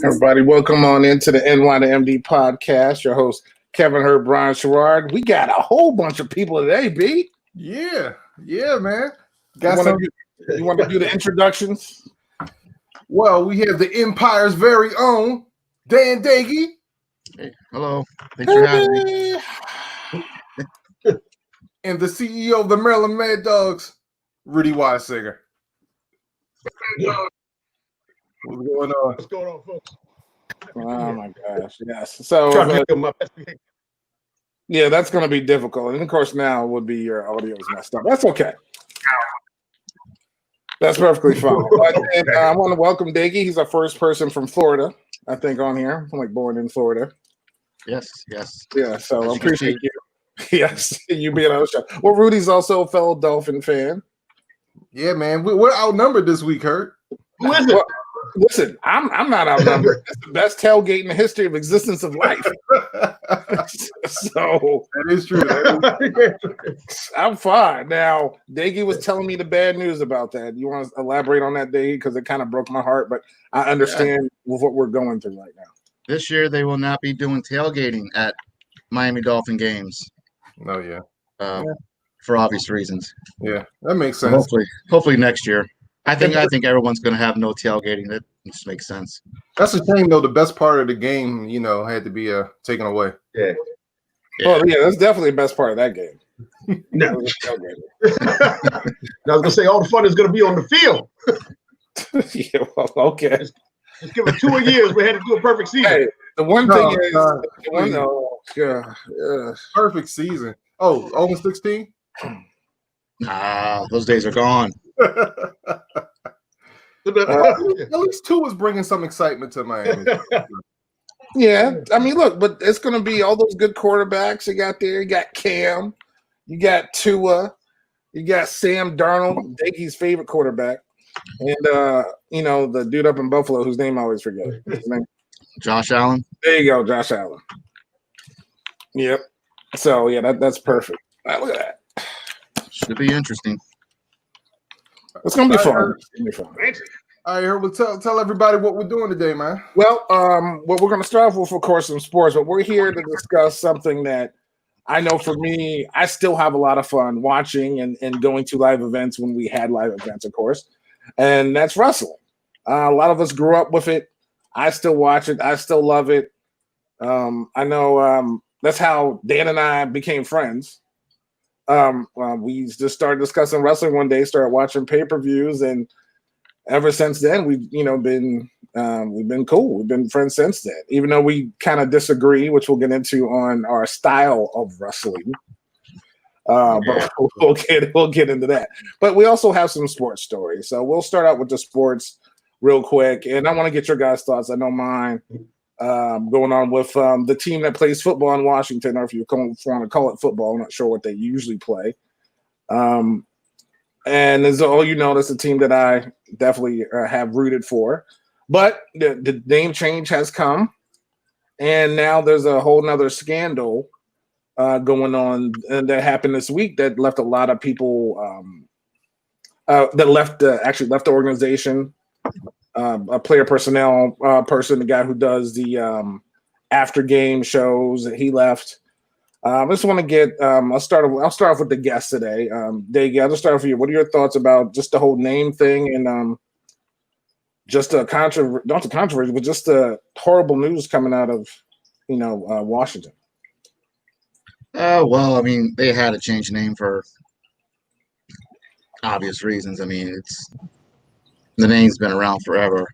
Everybody, welcome on into the NY to MD podcast. Your host, Kevin Herb, Brian Sherrard. We got a whole bunch of people today, B. Yeah, man. You want to do the introductions? Well, we have the Empire's very own Dan Dagey. Hey, hello. Thanks for having me. And the CEO of the Maryland Mad Dogs, Rudy Weisinger. What's going on? What's going on, folks? Oh my gosh, yes. So yeah, that's going to be difficult, and of course now would be your audio is messed up. That's okay. That's perfectly fine. But, I want to welcome Daggy. He's our first person from Florida, I think, on here. I'm like born in Florida. Yes. Yeah, so I appreciate you. Yes, you being on the show. Well, Rudy's also a fellow Dolphin fan. Yeah, man. We're outnumbered this week, Kurt. Who is it? Well, listen, I'm not outnumbered. It's the best tailgate in the history of existence of life. So that is true. I'm fine. Now, Daggy was telling me the bad news about that. You want to elaborate on that, Daggy? Because it kind of broke my heart, but I understand with what we're going through right now. This year they will not be doing tailgating at Miami Dolphin games. Oh yeah. For obvious reasons. Yeah, that makes sense. Hopefully next year. I think everyone's going to have no tailgating. That just makes sense. That's the thing, though. The best part of the game, had to be taken away. Yeah. Oh yeah, that's definitely the best part of that game. No. I was going to say all the fun is going to be on the field. Yeah, well, okay. Just give it 2 years. We had to do a perfect season. Hey, the one thing is, perfect season. Oh, 0-16? Those days are gone. At least 2 is bringing some excitement to Miami. Yeah, I mean, look, but it's going to be all those good quarterbacks you got there. You got Cam, you got Tua, you got Sam Darnold, Daggy's favorite quarterback, and the dude up in Buffalo whose name I always forget. His name? Josh Allen. There you go, Josh Allen. Yep. So yeah, that's perfect. Look at that. Should be interesting. It's gonna be fun. All right, Herb, tell everybody what we're doing today, man. Well, what we're going to start off with, of course, some sports, but we're here to discuss something that I know for me, I still have a lot of fun watching and going to live events when we had live events, of course, and that's wrestling. A lot of us grew up with it. I still watch it. I still love it. I know that's how Dan and I became friends. We just started discussing wrestling one day, started watching pay-per-views, and ever since then, we've been cool. We've been friends since then, even though we kind of disagree, which we'll get into on our style of wrestling. But we'll get into that. But we also have some sports stories, so we'll start out with the sports real quick, and I want to get your guys' thoughts. I know mine. Going on with the team that plays football in Washington, or if you want to call it football, I'm not sure what they usually play. And as all you know, that's a team that I definitely have rooted for. But the name change has come, and now there's a whole nother scandal going on that happened this week that left a lot of people that left the organization. A player personnel person, the guy who does the after game shows, he left. I just want to get. I'll start off with the guest today. Daggy, I'll just start off with you. What are your thoughts about just the whole name thing and just the controversy, not the controversy, but just the horrible news coming out of Washington? Well, I mean, they had to change the name for obvious reasons. I mean, the name's been around forever.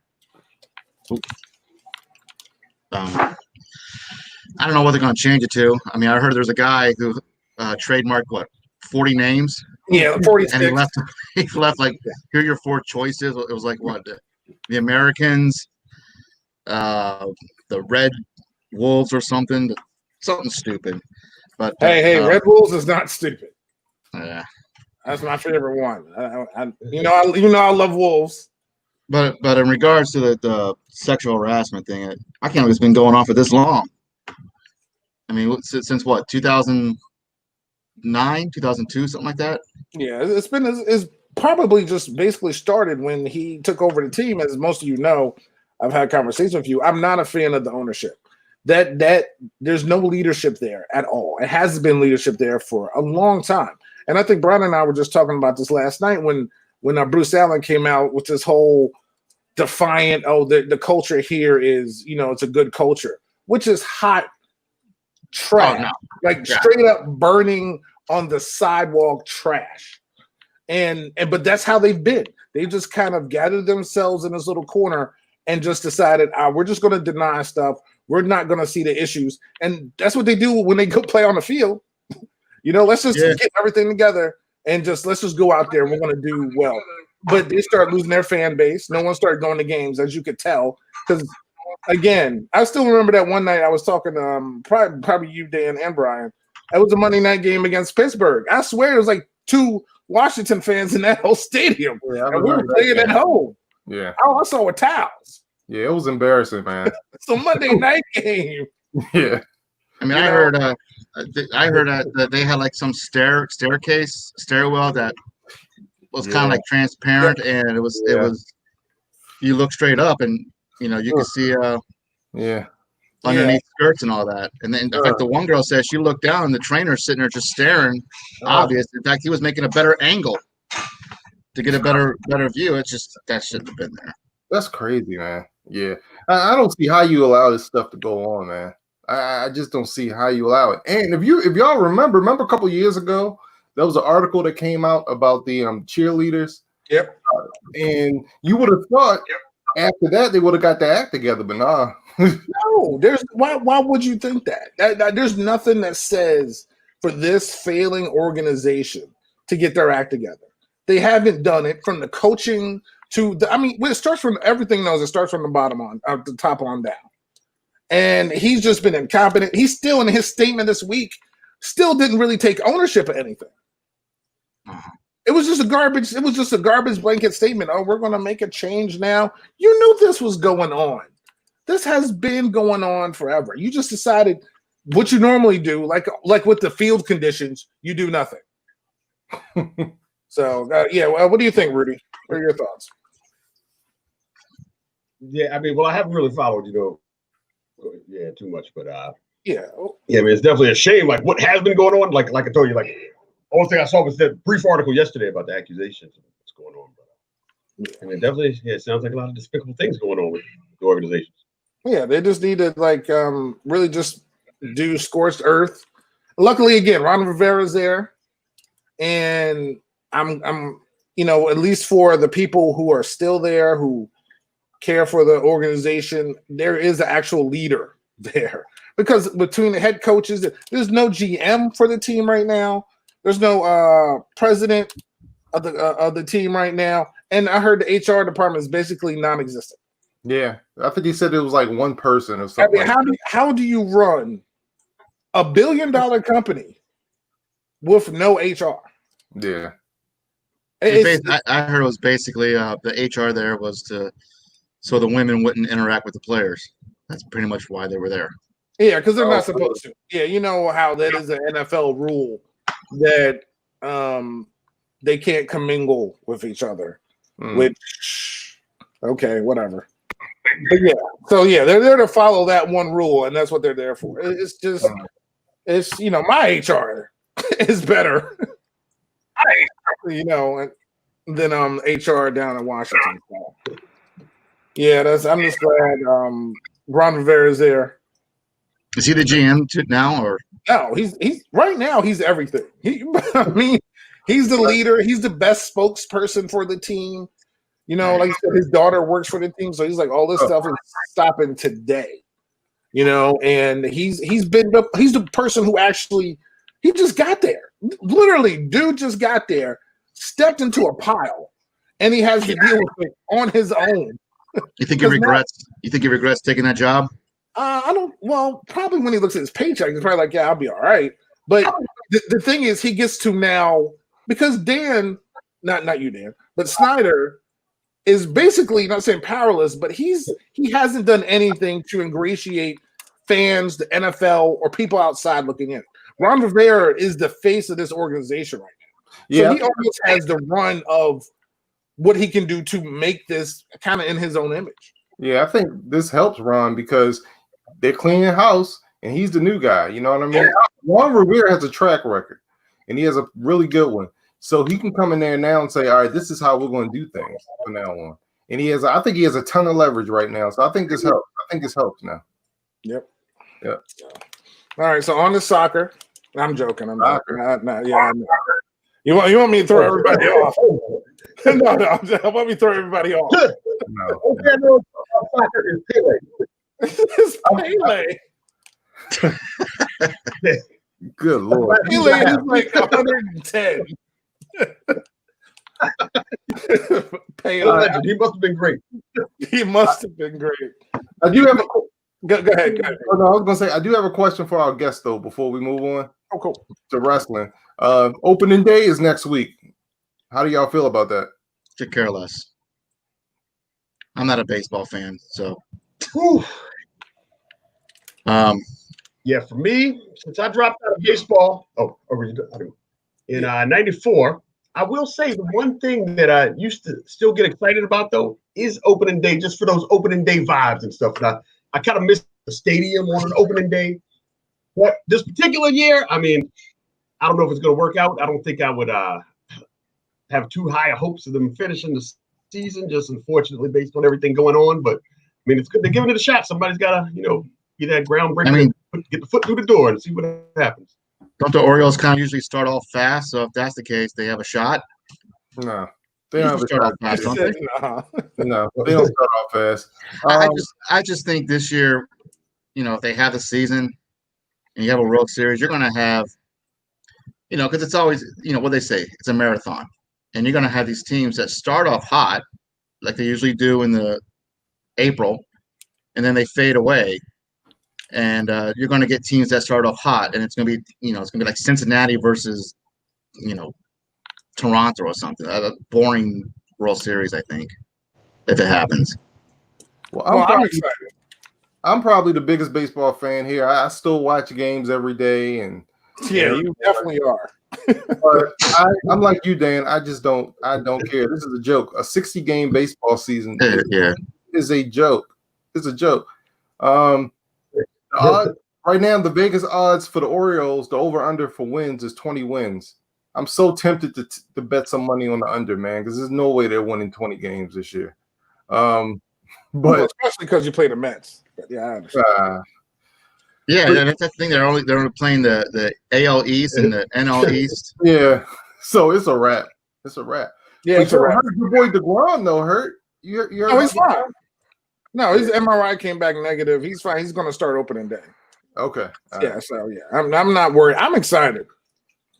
I don't know what they're going to change it to. I mean, I heard there's a guy who trademarked 40 names. Yeah, 46. And he left like, here are your 4 choices. It was like what the Americans, the Red Wolves or something stupid. But hey, Red Wolves is not stupid. Yeah, that's my favorite one. I love wolves. But in regards to the sexual harassment thing, I can't believe it's been going on for this long. I mean, since what, 2009, 2002, something like that? Yeah, it's probably just basically started when he took over the team. As most of you know, I've had conversations with you. I'm not a fan of the ownership. That there's no leadership there at all. It hasn't been leadership there for a long time. And I think Brian and I were just talking about this last night when Bruce Allen came out with this whole defiant, the culture here is, it's a good culture, which is hot trash. Oh, no. Straight up burning on the sidewalk trash. But that's how they've been. They just kind of gathered themselves in this little corner and just decided, we're just going to deny stuff. We're not going to see the issues. And that's what they do when they go play on the field. Let's just get everything together and let's just go out there and we're going to do well. But they start losing their fan base. No one started going to games, as you could tell. Because, again, I still remember that one night I was talking to probably you, Dan, and Brian. It was a Monday night game against Pittsburgh. I swear it was like 2 Washington fans in that whole stadium. Yeah, and we were playing at home. Yeah. All I saw were towels. Yeah, it was embarrassing, man. It's a Monday night game. Yeah. I mean, I heard that they had like some stairwell that was kind of like transparent, and it was you look straight up and you could see underneath skirts and all that. And then in fact, the one girl said she looked down and the trainer's sitting there just staring. Obvious. In fact, he was making a better angle to get a better view. It's just that shouldn't have been there. That's crazy, man. Yeah, I don't see how you allow this stuff to go on, man. I just don't see how you allow it. And if y'all remember a couple of years ago, there was an article that came out about the cheerleaders. Yep. And you would have thought after that they would have got their act together, but nah. No, why would you think that? There's nothing that says for this failing organization to get their act together. They haven't done it from the coaching to it starts from everything knows it starts from the bottom on the top on down. And he's just been incompetent. He's still in his statement this week, still didn't really take ownership of anything. It was just a garbage blanket statement. Oh, we're gonna make a change now. You knew this was going on. This has been going on forever. You just decided what you normally do, like with the field conditions, you do nothing. So what do you think, Rudy? What are your thoughts? Yeah, I mean, I haven't really followed, too much, but I mean, it's definitely a shame. Like what has been going on, like I told you, like only thing I saw was that brief article yesterday about the accusations of what's going on. But I mean, definitely, it sounds like a lot of despicable things going on with the organizations. Yeah, they just need to really just do scorched earth. Luckily, again, Ron Rivera's there, and I'm at least for the people who are still there who care for the organization, there is an actual leader there. Because between the head coaches, there's no GM for the team right now. There's no president of the team right now, and I heard the HR department is basically non-existent. Yeah, I think he said it was like one person or something. I mean, how do you run a $1 billion company with no HR? Yeah. I heard it was basically the HR there was so the women wouldn't interact with the players. That's pretty much why they were there. Yeah, because they're not supposed to. Yeah, you know how that is an NFL rule that they can't commingle with each other. Which, okay, whatever. But they're there to follow that one rule, and that's what they're there for. It's just, my HR is better, than HR down in Washington. So. Yeah, I'm just glad Ron Rivera is there. Is he the GM now, or no? He's right now. He's everything. He's the leader. He's the best spokesperson for the team. Like you said, his daughter works for the team, so he's like, all this stuff is stopping today. and he's the person who actually he just got there. Literally, dude just got there, stepped into a pile, and he has to deal with it on his own. You think he regrets? You think he regrets taking that job? I don't. Well, probably when he looks at his paycheck, he's probably like, "Yeah, I'll be all right." But the thing is, he gets to now because Dan, not you, Dan, but Snyder is basically not saying powerless, but he hasn't done anything to ingratiate fans, the NFL, or people outside looking in. Ron Rivera is the face of this organization right now. So he almost has the run of what he can do to make this kind of in his own image. Yeah, I think this helps Ron because they're cleaning house and he's the new guy. You know what I mean? Ron Rivera has a track record and he has a really good one. So he can come in there now and say, all right, this is how we're going to do things from now on. And I think he has a ton of leverage right now. So I think this helps. I think this helps now. Yep. All right. So on to soccer. I'm joking. I'm joking. You want me to throw everybody off? No. I want me to throw everybody off. No. Soccer is Pele. It's Pele. Good Lord. Pele is like 110. Pele. He must have been great. He must have been great. I do have a go ahead. Oh, no, I was gonna say I do have a question for our guest though before we move on. Oh, cool. To wrestling. Opening day is next week. How do y'all feel about that? Could care less. I'm not a baseball fan, so. Yeah, for me, since I dropped out of baseball, in '94, I will say the one thing that I used to still get excited about though is opening day, just for those opening day vibes and stuff. And I kind of miss the stadium on an opening day. But this particular year, I mean, I don't know if it's going to work out. I don't think I would have too high hopes of them finishing the season, just unfortunately based on everything going on. But I mean, it's good. They're giving it a shot. Somebody's got to, be that groundbreaker. I mean, get the foot through the door and see what happens. Don't the Orioles kind of usually start off fast? So if that's the case, they have a shot. No, they don't start off fast. Don't they? No, they don't start off fast. I just think this year, if they have the season and you have a World Series, you're going to have, because it's always, what they say, it's a marathon, and you're going to have these teams that start off hot, like they usually do in the April, and then they fade away. And you're going to get teams that start off hot, and it's going to be, it's going to be like Cincinnati versus, Toronto or something. A boring World Series, I think, if it happens. Well, I'm excited. I'm probably the biggest baseball fan here. I still watch games every day, and you definitely are. But I'm like you, Dan. I don't care. This is a joke. A 60-game baseball season is a joke. It's a joke. Right now, the Vegas odds for the Orioles, the over/under for wins is 20 wins. I'm so tempted to bet some money on the under, man, because there's no way they're winning 20 games this year. But especially because you play the Mets. But yeah, I understand. That's the thing. They're only playing the AL East and the NL East. Yeah, so it's a wrap. It's a wrap. Yeah, it's a wrap. Your boy DeGrom though hurt. No, he's fine. No, his MRI came back negative. He's fine. He's going to start opening day. Okay. So I'm not worried. I'm excited.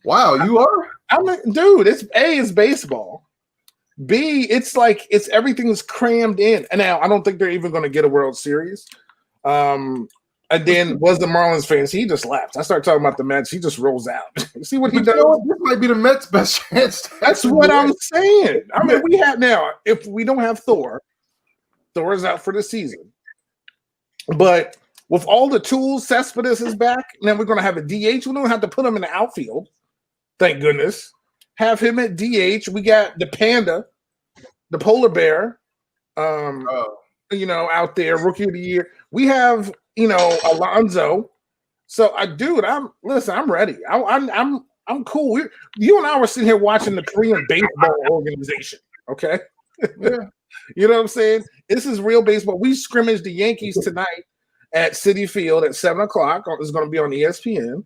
Wow, you are? Dude, it's baseball. B, it's like everything's crammed in. And now I don't think they're even going to get a World Series. And then was the Marlins fans. He just left. I started talking about the Mets. He just rolls out. See what he does? This might be the Mets' best chance. That's what I'm saying. I mean, we have now, if we don't have Thor is out for the season. But with all the tools, Cespedes is back. And then we're going to have a DH. We don't have to put him in the outfield. Thank goodness. Have him at DH. We got the panda, the polar bear, out there, rookie of the year. We have, Alonzo. So I'm ready. I'm cool. You and I were sitting here watching the Korean baseball organization. Okay. Yeah. You know what I'm saying? This is real baseball. We scrimmaged the Yankees tonight at Citi Field at 7:00. It's going to be on ESPN.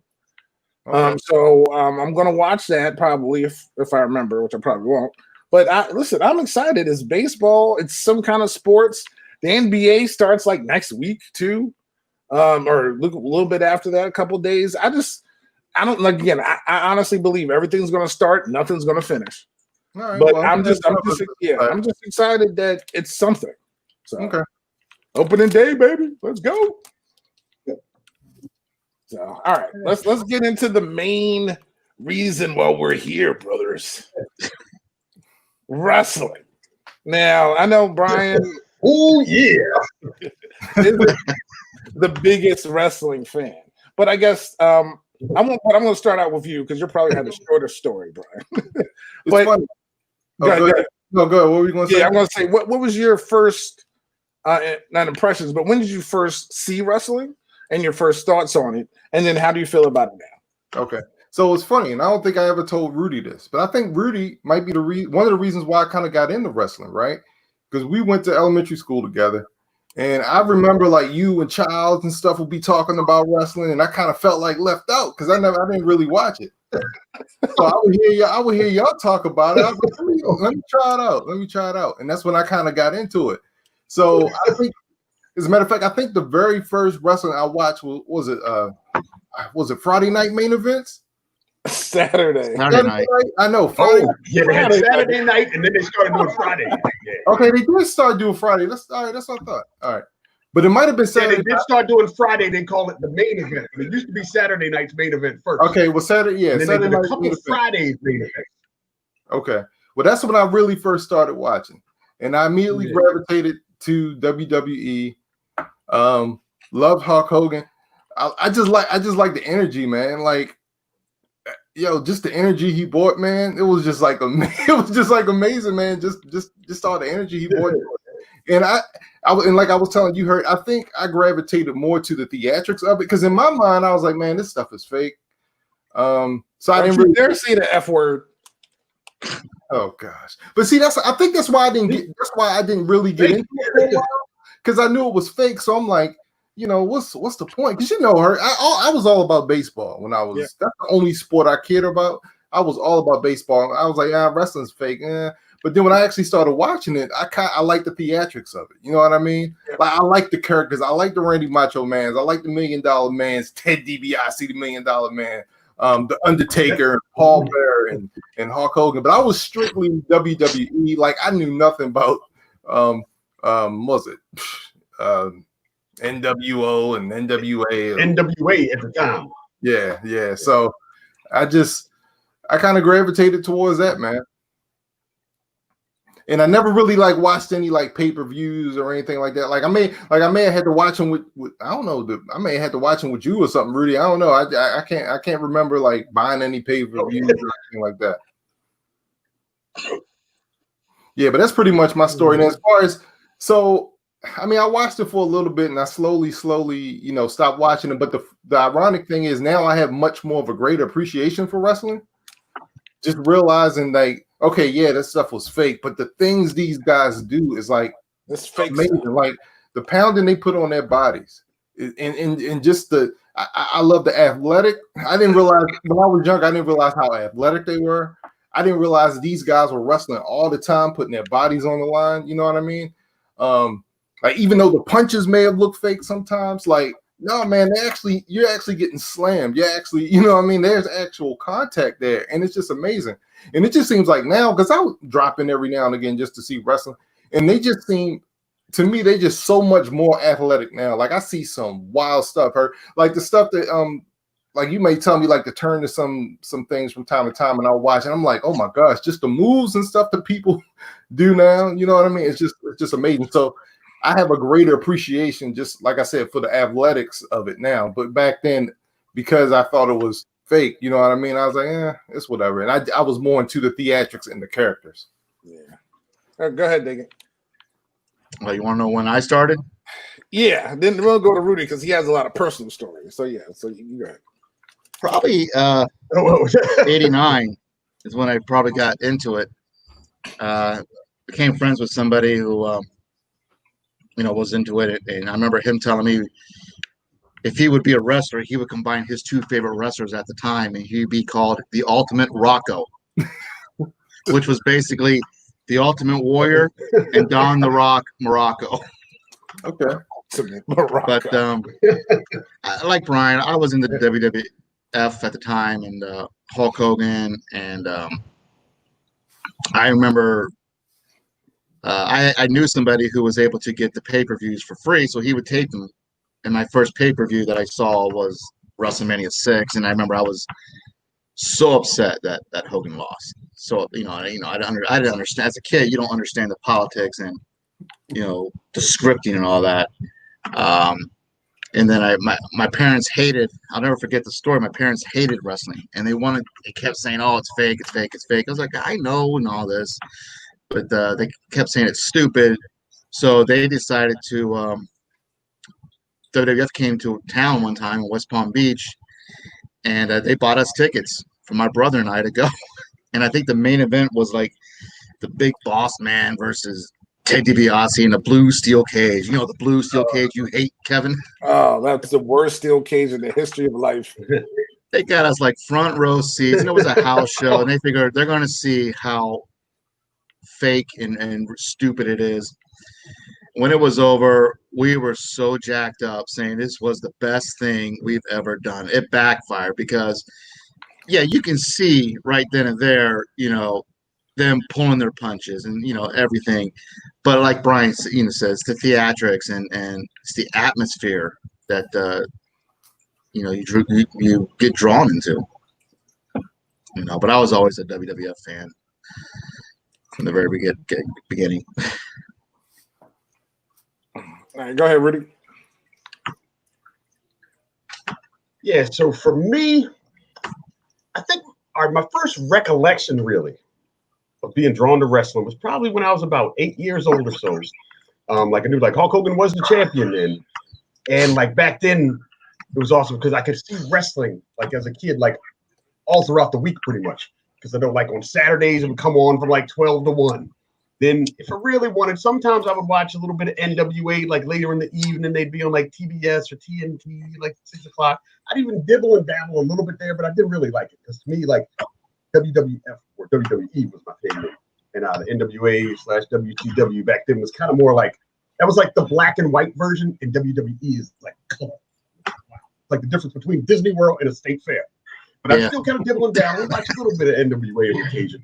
Okay. So I'm going to watch that probably if I remember, which I probably won't. But I'm excited. It's baseball. It's some kind of sports. The NBA starts like next week too. or a little bit after that, a couple days. I don't like. Again, I honestly believe everything's going to start, nothing's going to finish. All right, But well, I'm just excited that it's something. So, okay. Opening day, baby. Let's go. So, all right, let's get into the main reason why we're here, brothers. Wrestling. Now, I know Brian. Oh yeah, is the biggest wrestling fan, but I guess I'm going to start out with you because you probably have a shorter story, Brian. But funny. Go ahead. No, go ahead. What were you going to say? Yeah, I'm going to say what was your first not impressions, but when did you first see wrestling and your first thoughts on it, and then how do you feel about it now? Okay. So it's funny, and I don't think I ever told Rudy this, but I think Rudy might be one of the reasons why I kind of got into wrestling, right? Because we went to elementary school together, and I remember like you and Childs and stuff would be talking about wrestling, and I kind of felt like left out because I didn't really watch it. So I would hear y'all talk about it. I was like, let me try it out, and that's when I kind of got into it. So I think, as a matter of fact, I think the very first wrestling I watched was it Friday night main events? Saturday night. I know. Friday. Oh, yeah, they had Saturday night, and then they started doing Friday night. Yeah. Okay, they did start doing Friday. That's all right. That's what I thought. All right, but it might have been Saturday. Yeah, they did start doing Friday. They call it the main event. But it used to be Saturday night's main event first. Okay, well Saturday, yeah, and then Saturday they did night a couple Fridays main event. Okay, well that's when I really first started watching, and I immediately gravitated to WWE. Love Hulk Hogan. I just like the energy, man. Like, yo, just the energy he brought, man. It was just like amazing, man. Just all the energy he brought. And like I was telling you, I think I gravitated more to the theatrics of it because in my mind I was like, man, this stuff is fake. So I didn't really dare see the F word. Oh gosh, but see, I think that's why I didn't really get into it for a while because I knew it was fake. So I'm like, you know, what's the point? Because you know her, I was all about baseball when I was. That's the only sport I cared about. I was all about baseball. I was like, wrestling's fake. But then when I actually started watching it, I like the theatrics of it. You know what I mean? Like I like the characters. I like the Randy Macho Mans. I like the $1 Million Mans. Ted DiBiase, the $1 Million Man. The Undertaker, Paul Bearer, and Hulk Hogan. But I was strictly WWE. Like I knew nothing about was it NWO and NWA. NWA at the time. Yeah. So I kind of gravitated towards that, man. And I never really like watched any like pay-per-views or anything like that. Like I may have had to watch them with I don't know. I may have had to watch them with you or something, Rudy. I don't know. I can't remember like buying any pay-per-views or anything like that. Yeah, but that's pretty much my story. And as far as I mean, I watched it for a little bit and I slowly, you know, stopped watching it. But the ironic thing is now I have much more of a greater appreciation for wrestling. Just realizing like, okay, yeah, that stuff was fake, but the things these guys do is like it's fake amazing. Stuff. Like the pounding they put on their bodies, and just I love the athletic. I didn't realize when I was young, I didn't realize how athletic they were. I didn't realize these guys were wrestling all the time, putting their bodies on the line. You know what I mean? Like even though the punches may have looked fake sometimes, like no, man, you're actually getting slammed. You're actually, you know what I mean? There's actual contact there, and it's just amazing. And it just seems like now, because I would drop in every now and again just to see wrestling, and they just seem, to me, they just so much more athletic now. Like I see some wild stuff. Like the stuff that like you may tell me like to turn to some things from time to time, and I'll watch, and I'm like, oh my gosh, just the moves and stuff that people do now. You know what I mean? It's just amazing. So I have a greater appreciation, just like I said, for the athletics of it now. But back then, because I thought it was fake, you know what I mean? I was like, it's whatever. And I was more into the theatrics and the characters. Yeah. Go ahead, Diggin. Well, you want to know when I started? Yeah. Then we'll go to Rudy because he has a lot of personal stories. So, yeah. So, you go ahead. Probably 89 is when I probably got into it. Became friends with somebody who was into it, and I remember him telling me if he would be a wrestler, he would combine his two favorite wrestlers at the time, and he'd be called the Ultimate Rocco, which was basically the Ultimate Warrior and Don the Rock Morocco. Okay. But like Brian, I was in the WWF at the time, and Hulk Hogan, and I remember I knew somebody who was able to get the pay-per-views for free, so he would tape them. And my first pay-per-view that I saw was WrestleMania 6, and I remember I was so upset that Hogan lost. So I didn't understand. As a kid, you don't understand the politics and the scripting and all that. And then my parents hated. I'll never forget the story. My parents hated wrestling, and they kept saying, "Oh, it's fake, it's fake, it's fake." I was like, I know and all this, but they kept saying it's stupid. So they decided to. WWF came to town one time in West Palm Beach, and they bought us tickets for my brother and I to go. And I think the main event was like the Big Boss Man versus Ted DiBiase in a blue steel cage. You know, the blue steel cage you hate, Kevin? Oh, that's the worst steel cage in the history of life. They got us like front row seats, and it was a house show, and they figured they're going to see how fake and stupid it is. When it was over, we were so jacked up saying this was the best thing we've ever done. It backfired because, yeah, you can see right then and there, them pulling their punches and, everything. But like Brian says, the theatrics and it's the atmosphere that, you get drawn into. But I was always a WWF fan from the very beginning. All right, go ahead, Rudy. Yeah, so for me, I think my first recollection really of being drawn to wrestling was probably when I was about 8 years old or so. Like I knew like Hulk Hogan was the champion then. And like back then it was awesome because I could see wrestling like as a kid, like all throughout the week pretty much. Because I know like on Saturdays it would come on from like 12 to 1. Then if I really wanted, sometimes I would watch a little bit of NWA, like later in the evening, they'd be on like TBS or TNT, like 6 o'clock. I'd even dibble and dabble a little bit there, but I didn't really like it. Because to me, like WWF or WWE was my favorite. And the NWA/WCW back then was kind of more like, that was like the black and white version, and WWE is like color. Like the difference between Disney World and a state fair. But I still kind of dibble and dabble and watch a little bit of NWA on occasion.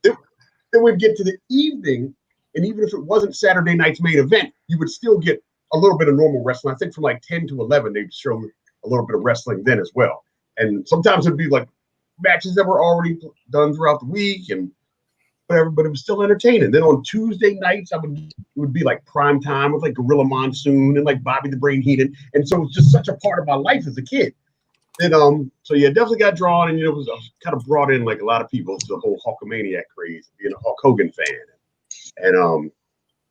Then we'd get to the evening, and even if it wasn't Saturday night's main event, you would still get a little bit of normal wrestling. I think from like 10 to 11, they'd show a little bit of wrestling then as well. And sometimes it'd be like matches that were already done throughout the week and whatever, but it was still entertaining. Then on Tuesday nights, it would be like prime time with like Gorilla Monsoon and like Bobby the Brain Heenan. And so it was just such a part of my life as a kid. And so yeah, definitely got drawn, and I was kind of brought in like a lot of people to the whole Hulkamaniac craze, being a Hulk Hogan fan, and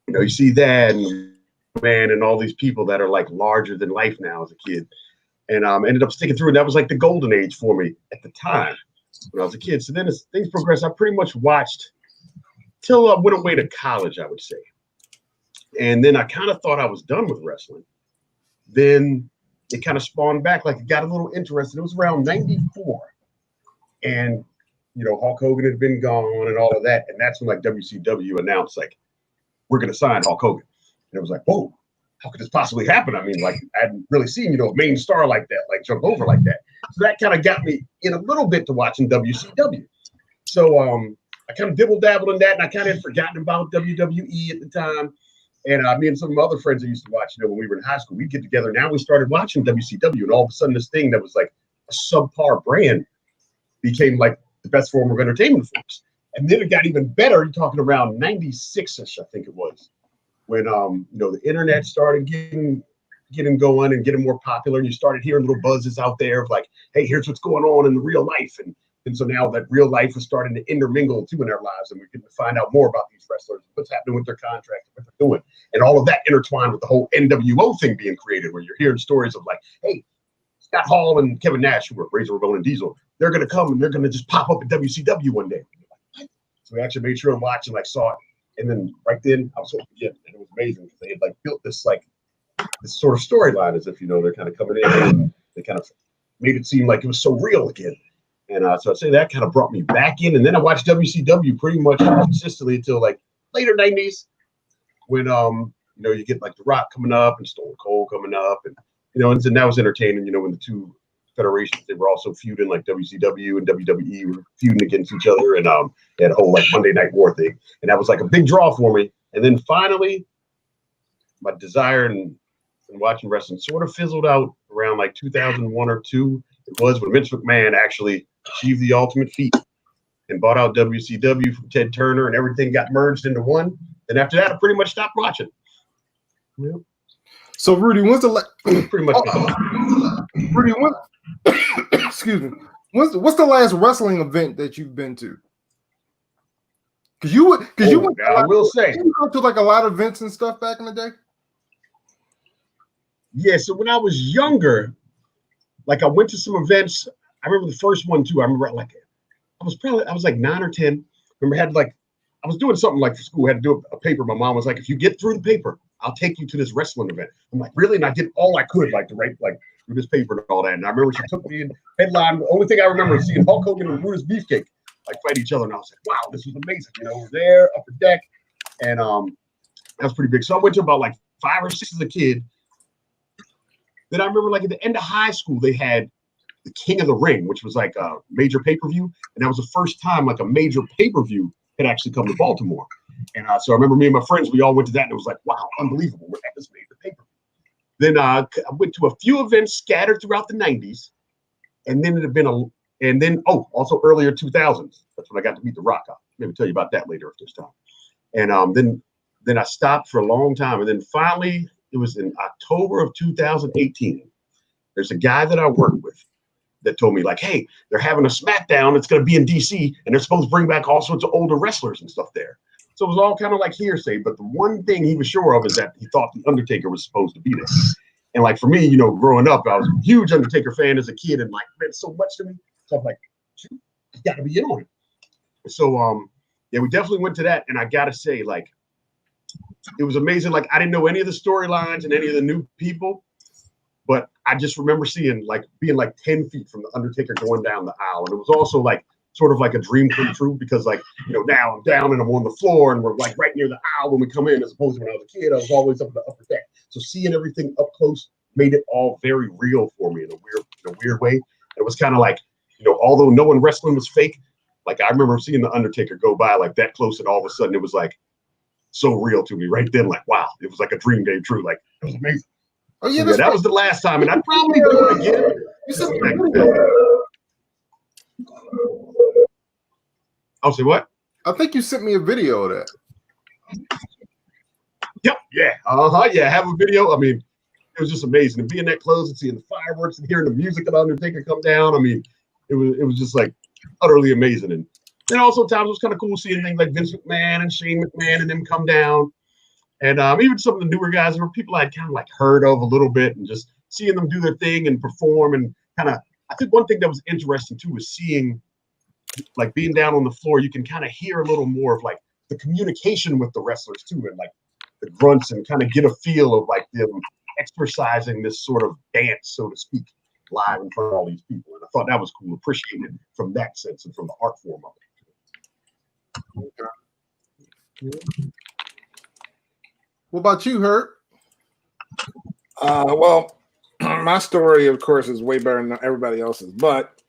you see that and all these people that are like larger than life now as a kid, and ended up sticking through, and that was like the golden age for me at the time when I was a kid. So then as things progressed, I pretty much watched till I went away to college, I would say, and then I kind of thought I was done with wrestling. Then it kind of spawned back, like it got a little interested. It was around 94. And, Hulk Hogan had been gone and all of that. And that's when like WCW announced, like, we're going to sign Hulk Hogan. And it was like, whoa, how could this possibly happen? I mean, like, I hadn't really seen, a main star like that, like jump over like that. So that kind of got me in a little bit to watching WCW. So I kind of dibble-dabbled in that, and I kind of had forgotten about WWE at the time. And me and some of my other friends that used to watch, when we were in high school, we'd get together. Now we started watching WCW, and all of a sudden this thing that was like a subpar brand became like the best form of entertainment for us. And then it got even better. You're talking around 96-ish, I think it was, when the internet started getting going and getting more popular, and you started hearing little buzzes out there of like, hey, here's what's going on in the real life. And so now that real life was starting to intermingle too in our lives, and we're getting to find out more about these wrestlers, what's happening with their contracts, what they're doing. And all of that intertwined with the whole NWO thing being created, where you're hearing stories of like, hey, Scott Hall and Kevin Nash, who were Razor Ramon and Diesel, they're going to come and they're going to just pop up at WCW one day. So we actually made sure to watch and like saw it. And then right then I was hoping to get, and it was amazing because they had like built this sort of storyline as if, they're kind of coming in and they kind of made it seem like it was so real again. And so I'd say that kind of brought me back in. And then I watched WCW pretty much consistently until like later 90s when, You know, you get like The Rock coming up and Stone Cold coming up, and you know, and that was entertaining. You know, when the two federations, they were also feuding, like WCW and WWE were feuding against each other, and they had a whole like Monday Night War thing, and that was like a big draw for me. And then finally, my desire and watching wrestling sort of fizzled out around like 2001 or 2. It was when Vince McMahon actually achieved the ultimate feat and bought out WCW from Ted Turner, and everything got merged into one. And after that, I pretty much stopped watching. Yeah. So Rudy, when's the pretty much? Rudy, excuse me. What's the last wrestling event that you've been to? Because you went. I will say, you go to like a lot of events and stuff back in the day. Yeah. So when I was younger, like I went to some events. I remember the first one too. I remember like I was like 9 or 10. Remember I was doing something like for school. I had to do a paper. My mom was like, if you get through the paper, I'll take you to this wrestling event. I'm like, really? And I did all I could, like to write like through this paper and all that. And I remember she took me in headline. The only thing I remember is seeing Hulk Hogan and Brutus Beefcake like fight each other. And I was like, wow, this was amazing. You know, we're there, upper deck. And that was pretty big. So I went to about like 5 or 6 as a kid. Then I remember like at the end of high school, they had the King of the Ring, which was like a major pay-per-view. And that was the first time like a major pay-per-view had actually come to Baltimore. And so I remember me and my friends, we all went to that, and it was like, wow, unbelievable. We're at this major pay-per-view. Then I went to a few events scattered throughout the 90s. And then it had been also earlier 2000s. That's when I got to meet The Rock. I'll maybe tell you about that later if there's time. And then I stopped for a long time. And then finally, it was in October of 2018. There's a guy that I work with that told me like, hey, they're having a SmackDown. It's going to be in DC, and they're supposed to bring back all sorts of older wrestlers and stuff there. So it was all kind of like hearsay. But the one thing he was sure of is that he thought the Undertaker was supposed to be there. And like for me, you know, growing up, I was a huge Undertaker fan as a kid, and like meant so much to me. So I'm like, you got to be in on it. So yeah, we definitely went to that, and I got to say, like, it was amazing. Like I didn't know any of the storylines and any of the new people. But I just remember being like 10 feet from the Undertaker going down the aisle. And it was also like sort of like a dream come true because like, you know, now I'm down and I'm on the floor and we're like right near the aisle when we come in, as opposed to when I was a kid, I was always up in the upper deck. So seeing everything up close made it all very real for me in a weird way. It was kind of like, you know, although knowing wrestling was fake, like I remember seeing the Undertaker go by like that close, and all of a sudden it was like so real to me right then. Like, wow, it was like a dream came true. Like it was amazing. Oh yeah, that was the last time, and I'd probably do it again. I'll say what? I think you sent me a video of that. Yep. Yeah. Yeah. I have a video. I mean, it was just amazing to be in that close and seeing the fireworks and hearing the music of Undertaker come down. I mean, it was just like utterly amazing. And then also times it was kind of cool seeing things like Vince McMahon and Shane McMahon and them come down. And even some of the newer guys were people I'd kind of like heard of a little bit, and just seeing them do their thing and perform, and kind of, I think one thing that was interesting too was seeing, like being down on the floor, you can kind of hear a little more of like the communication with the wrestlers too, and like the grunts, and kind of get a feel of like them exercising this sort of dance, so to speak, live in front of all these people. And I thought that was cool, appreciated from that sense and from the art form of it. Okay. What about you, Herb? Well, my story, of course, is way better than everybody else's. But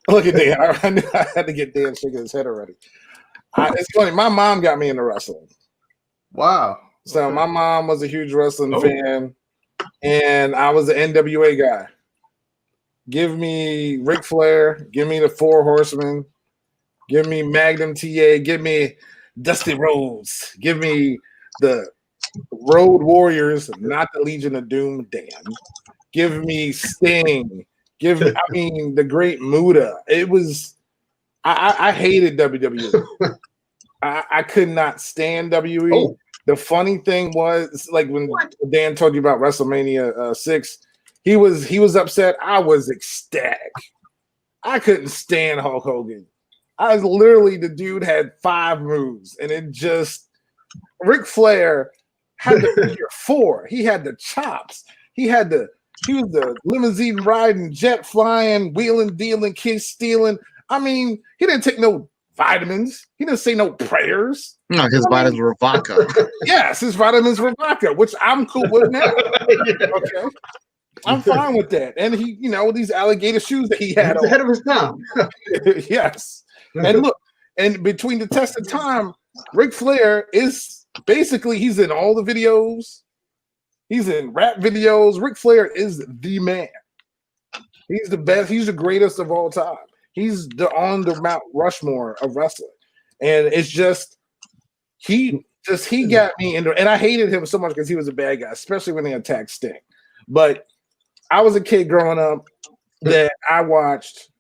look at Dan. I knew I had to get Dan shaking his head already. It's funny. My mom got me into wrestling. Wow. So my mom was a huge wrestling fan, and I was the NWA guy. Give me Ric Flair. Give me the Four Horsemen. Give me Magnum TA. Give me Dusty Rhodes. Give me the Road Warriors, not the Legion of Doom. Damn. Give me Sting. Give me, I mean, the Great Muta. It was, I hated WWE. I could not stand WWE. Oh. The funny thing was, like when Dan told you about WrestleMania 6, he was upset. I was ecstatic. I couldn't stand Hulk Hogan. I was literally, the dude had 5 moves, and it just, Ric Flair had the figure 4. He had the chops. He was the limousine riding, jet flying, wheeling, dealing, kiss stealing. I mean, he didn't take no vitamins. He didn't say no prayers. No, his vitamins were vodka. Yes, his vitamins were vodka, which I'm cool with now. Okay. I'm fine with that. And he, these alligator shoes that he had. He's ahead of his time. Yes. And look, and between the test of time, Ric Flair is basically, he's in all the videos. He's in rap videos. Ric Flair is the man. He's the best. He's the greatest of all time. He's on the Mount Rushmore of wrestling. And it's just, he got me into, and I hated him so much because he was a bad guy, especially when he attacked Sting. But I was a kid growing up that I watched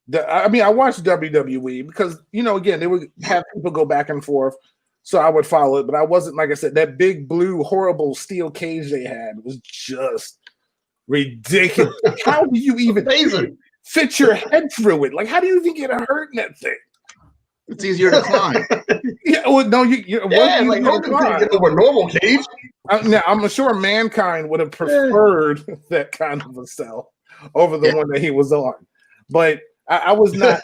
WWE because, again, they would have people go back and forth. So I would follow it, but I wasn't, like I said, that big blue, horrible steel cage they had was just ridiculous. How do you even fit your head through it? Like, how do you even get hurt in that thing? It's easier to climb. Yeah, well, no, like get over a normal cage. Now, I'm sure Mankind would have preferred that kind of a cell over the one that he was on, but I was not.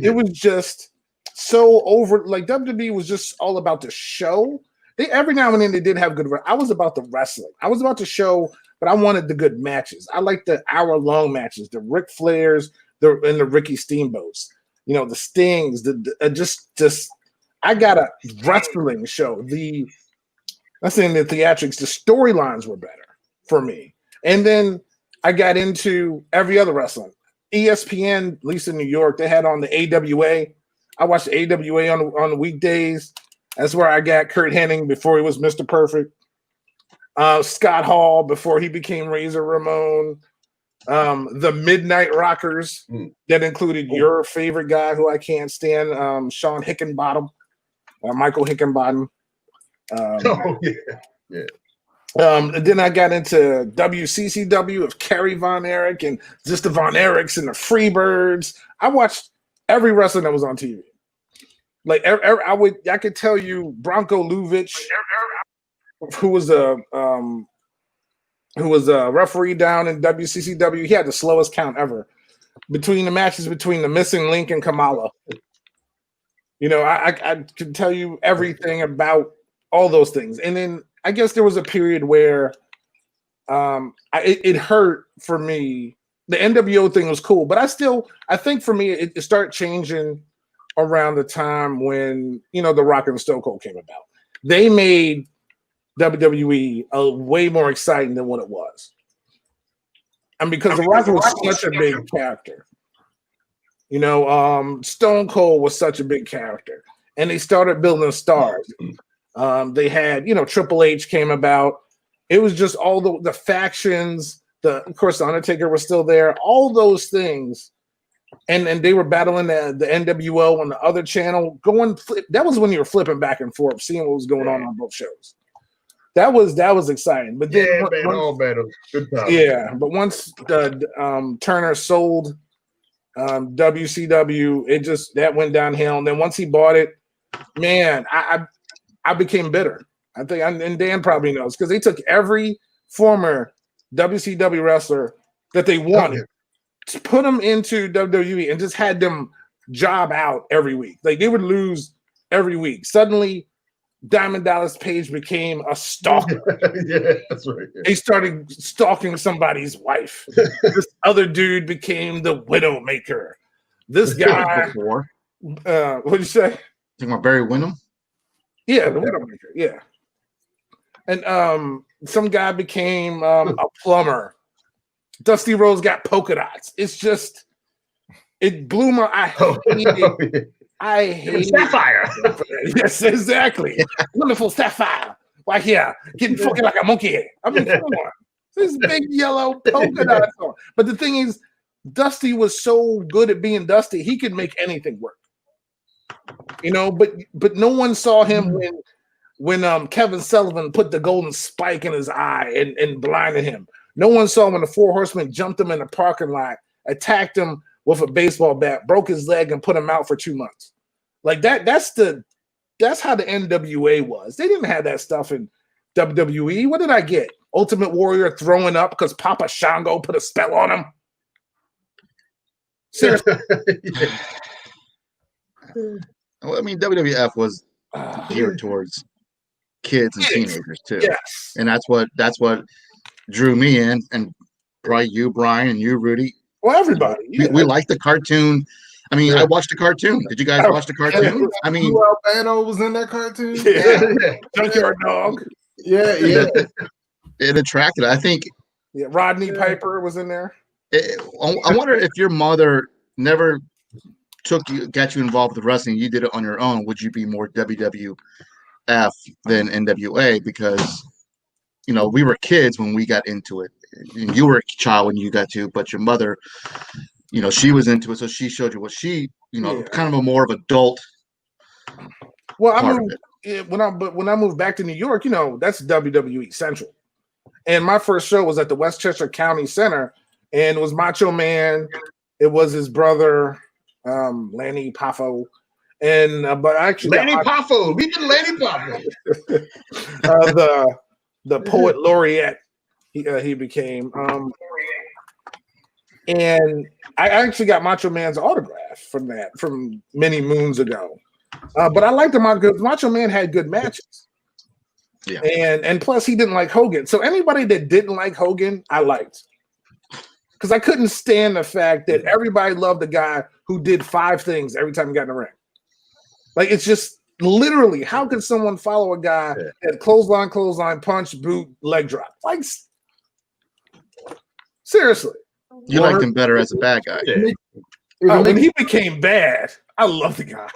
It was just so over. Like WWE was just all about the show. Every now and then they did have good. I was about the wrestling. I was about the show, but I wanted the good matches. I liked the hour-long matches, the Ric Flairs, and the Ricky Steamboats. The Stings. Just. I got a wrestling show. I'm saying the theatrics, the storylines were better for me. And then I got into every other wrestling. ESPN, at least in New York, they had on the AWA. I watched the AWA on the weekdays. That's where I got Kurt Hennig before he was Mr. Perfect. Scott Hall before he became Razor Ramon. The Midnight Rockers that included your favorite guy who I can't stand, Sean Hickenbottom. Michael Hickenbottom. And then I got into WCCW of Kerry Von Erich and just the Von Erichs and the Freebirds. I watched every wrestling that was on TV. Like I could tell you Bronco Luvich, who was a referee down in WCCW. He had the slowest count ever between the matches between the Missing Link and Kamala. I could tell you everything about all those things. And then I guess there was a period where it hurt for me. The NWO thing was cool, but I think for me, it started changing around the time when, The Rock and Stone Cold came about. They made WWE way more exciting than what it was. And because The Rock was such a big character. Stone Cold was such a big character, and they started building stars. They had, Triple H came about. It was just all the factions. Of course, the Undertaker was still there. All those things, and they were battling the NWO on the other channel. That was when you were flipping back and forth, seeing what was going on both shows. That was exciting. But then, good time. Yeah, but once Turner sold WCW, that went downhill. And then once he bought it, man, I became bitter. I think, and Dan probably knows, because they took every former WCW wrestler that they wanted, to put them into WWE, and just had them job out every week. Like, they would lose every week. Suddenly, Diamond Dallas Page became a stalker. Yeah, that's right. Yeah. He started stalking somebody's wife. This other dude became the Widowmaker. This guy, what'd you say? Talking about Barry Windham? Yeah, the Widowmaker. Yeah, and some guy became a plumber. Dusty Rhodes got polka dots. It's just, it blew my. I hate Sapphire. Yes, exactly. Wonderful Sapphire. Right here, getting fucking like a monkey. I mean, come on. This big yellow polka dots on. But the thing is, Dusty was so good at being Dusty, he could make anything work. But no one saw him when Kevin Sullivan put the golden spike in his eye and blinded him. No one saw when the Four Horsemen jumped him in the parking lot, attacked him with a baseball bat, broke his leg, and put him out for 2 months. Like that. That's how the NWA was. They didn't have that stuff in WWE. What did I get? Ultimate Warrior throwing up because Papa Shango put a spell on him. Seriously. Well, I mean, WWF was geared towards kids and teenagers too. Yes. And that's what drew me in, and probably you, Brian, and you, Rudy. Well, everybody. We like the cartoon. I mean, I watched the cartoon. Did you guys watch the cartoon? I mean, Albano was in that cartoon. Junkyard Dog. Yeah. It attracted. I think. Yeah, Rodney Piper was in there. I wonder if your mother never got you involved with wrestling. You did it on your own. Would you be more WWF than NWA? Because we were kids when we got into it. And you were a child when you got to, but your mother, she was into it, so she showed you what she, kind of a more of adult. Well, I moved when I moved back to New York. That's WWE Central, and my first show was at the Westchester County Center, and it was Macho Man. It was his brother, Lanny Poffo, and but actually Lanny Poffo. We did Lanny Poffo. The poet laureate. He became, and I actually got Macho Man's autograph from many moons ago. But I liked him because Macho Man had good matches. Yeah, and plus he didn't like Hogan. So anybody that didn't like Hogan, I liked, because I couldn't stand the fact that everybody loved the guy who did 5 things every time he got in the ring. Like, it's just literally, how could someone follow a guy that clothesline, punch, boot, leg drop? Like, seriously. You liked him better as a bad guy. When he became bad, I love the guy.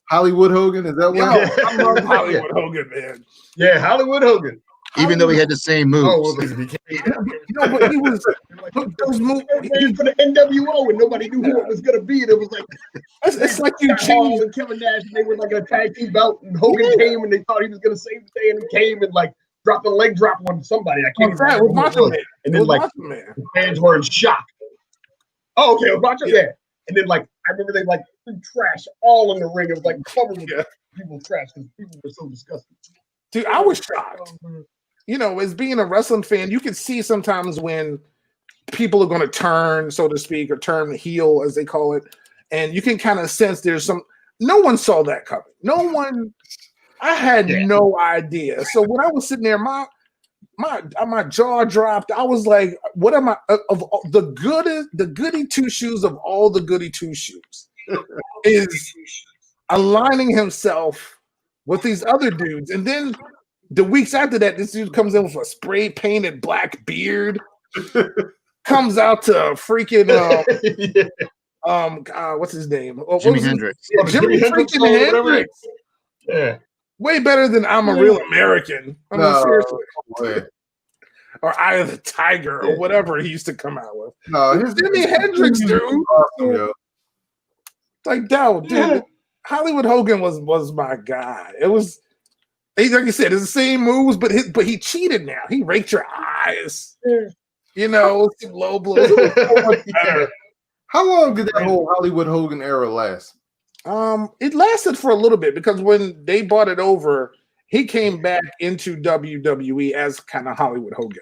Hollywood Hogan, is that what? I love Hollywood Hogan, man. Yeah, Hollywood Hogan. Even though he had the same moves. But he was those moves for the NWO, and nobody knew who it was gonna be. And it was like it's like you changed. And Kevin Nash, and they were like a tag team bout, and Hogan came, and they thought he was gonna save the day, and he came and like dropped a leg drop on somebody. I can't remember who it was. And then like the fans were in shock. Oh, okay, it was Macho Man. And then like I remember they like threw trash all in the ring. It was like covered with people's trash because people were so disgusting. Dude, I was shocked. As being a wrestling fan, you can see sometimes when people are going to turn, so to speak, or turn heel, as they call it, and you can kind of sense there's some. No one saw that coming. No one. I had no idea. So when I was sitting there, my jaw dropped. I was like, "What am I of the goody two shoes of all the goody two shoes is aligning himself with these other dudes?" And then the weeks after that, this dude comes in with a spray painted black beard, comes out to freaking what's his name? Jimi Hendrix. Jimi freaking Hendrix. Yeah. Way better than I'm a Real American. I mean, seriously. Or Eye of the Tiger, or whatever he used to come out with. No, Jimi Hendrix, dude. Awesome, like, dude, Hollywood Hogan was my guy. It was, like you said, it's the same moves, but he cheated now. He raked your eyes. Some low blows. How long did that whole Hollywood Hogan era last? It lasted for a little bit, because when they bought it over, he came back into WWE as kind of Hollywood Hogan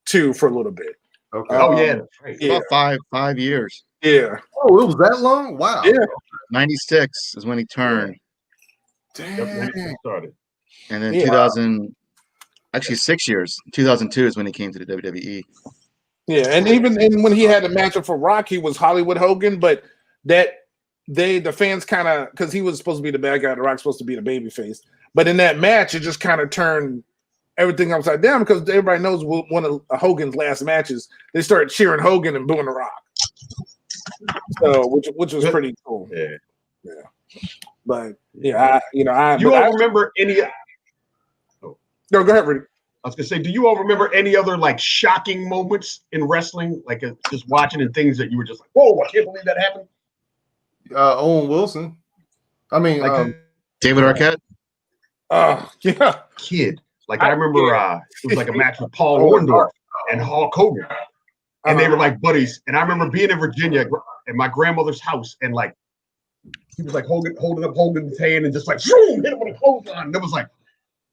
too for a little bit. Okay. About 5 years. Yeah. Oh, it was that long? Wow. Yeah. 96 is when he turned. Damn. Started. And then 2000, actually 6 years. 2002 is when he came to the WWE. Yeah, and even when he had a matchup for Rock, he was Hollywood Hogan, but the fans kind of, because he was supposed to be the bad guy, the Rock's supposed to be the baby face. But in that match, it just kind of turned everything upside down, because everybody knows one of Hogan's last matches, they started cheering Hogan and booing the Rock. So, which was pretty cool. Yeah. But I remember any? No, go ahead, Rudy. I was gonna say, do you all remember any other like shocking moments in wrestling, like just watching and things that you were just like, "Whoa, I can't believe that happened"? Owen Wilson. I mean, David Arquette. Yeah. Kid. Like I remember it was like a match with Paul Orndorff and Hulk Hogan. And they were like buddies. And I remember being in Virginia at my grandmother's house, and like he was like holding up Hogan's hand and just like hit him with a clothesline. And it was like,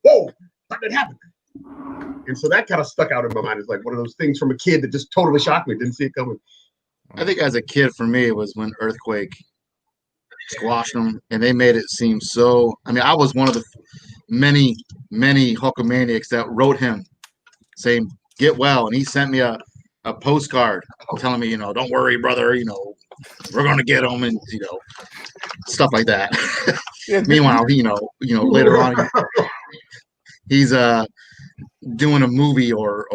whoa, how did that happen? And so that kind of stuck out in my mind. It's like one of those things from a kid that just totally shocked me. Didn't see it coming. I think as a kid, for me, it was when Earthquake squashed him, and they made it seem so. I mean, I was one of the many Hulkamaniacs that wrote him saying get well, and he sent me a postcard telling me, don't worry, brother, we're gonna get him, and stuff like that. Meanwhile, later on he's doing a movie or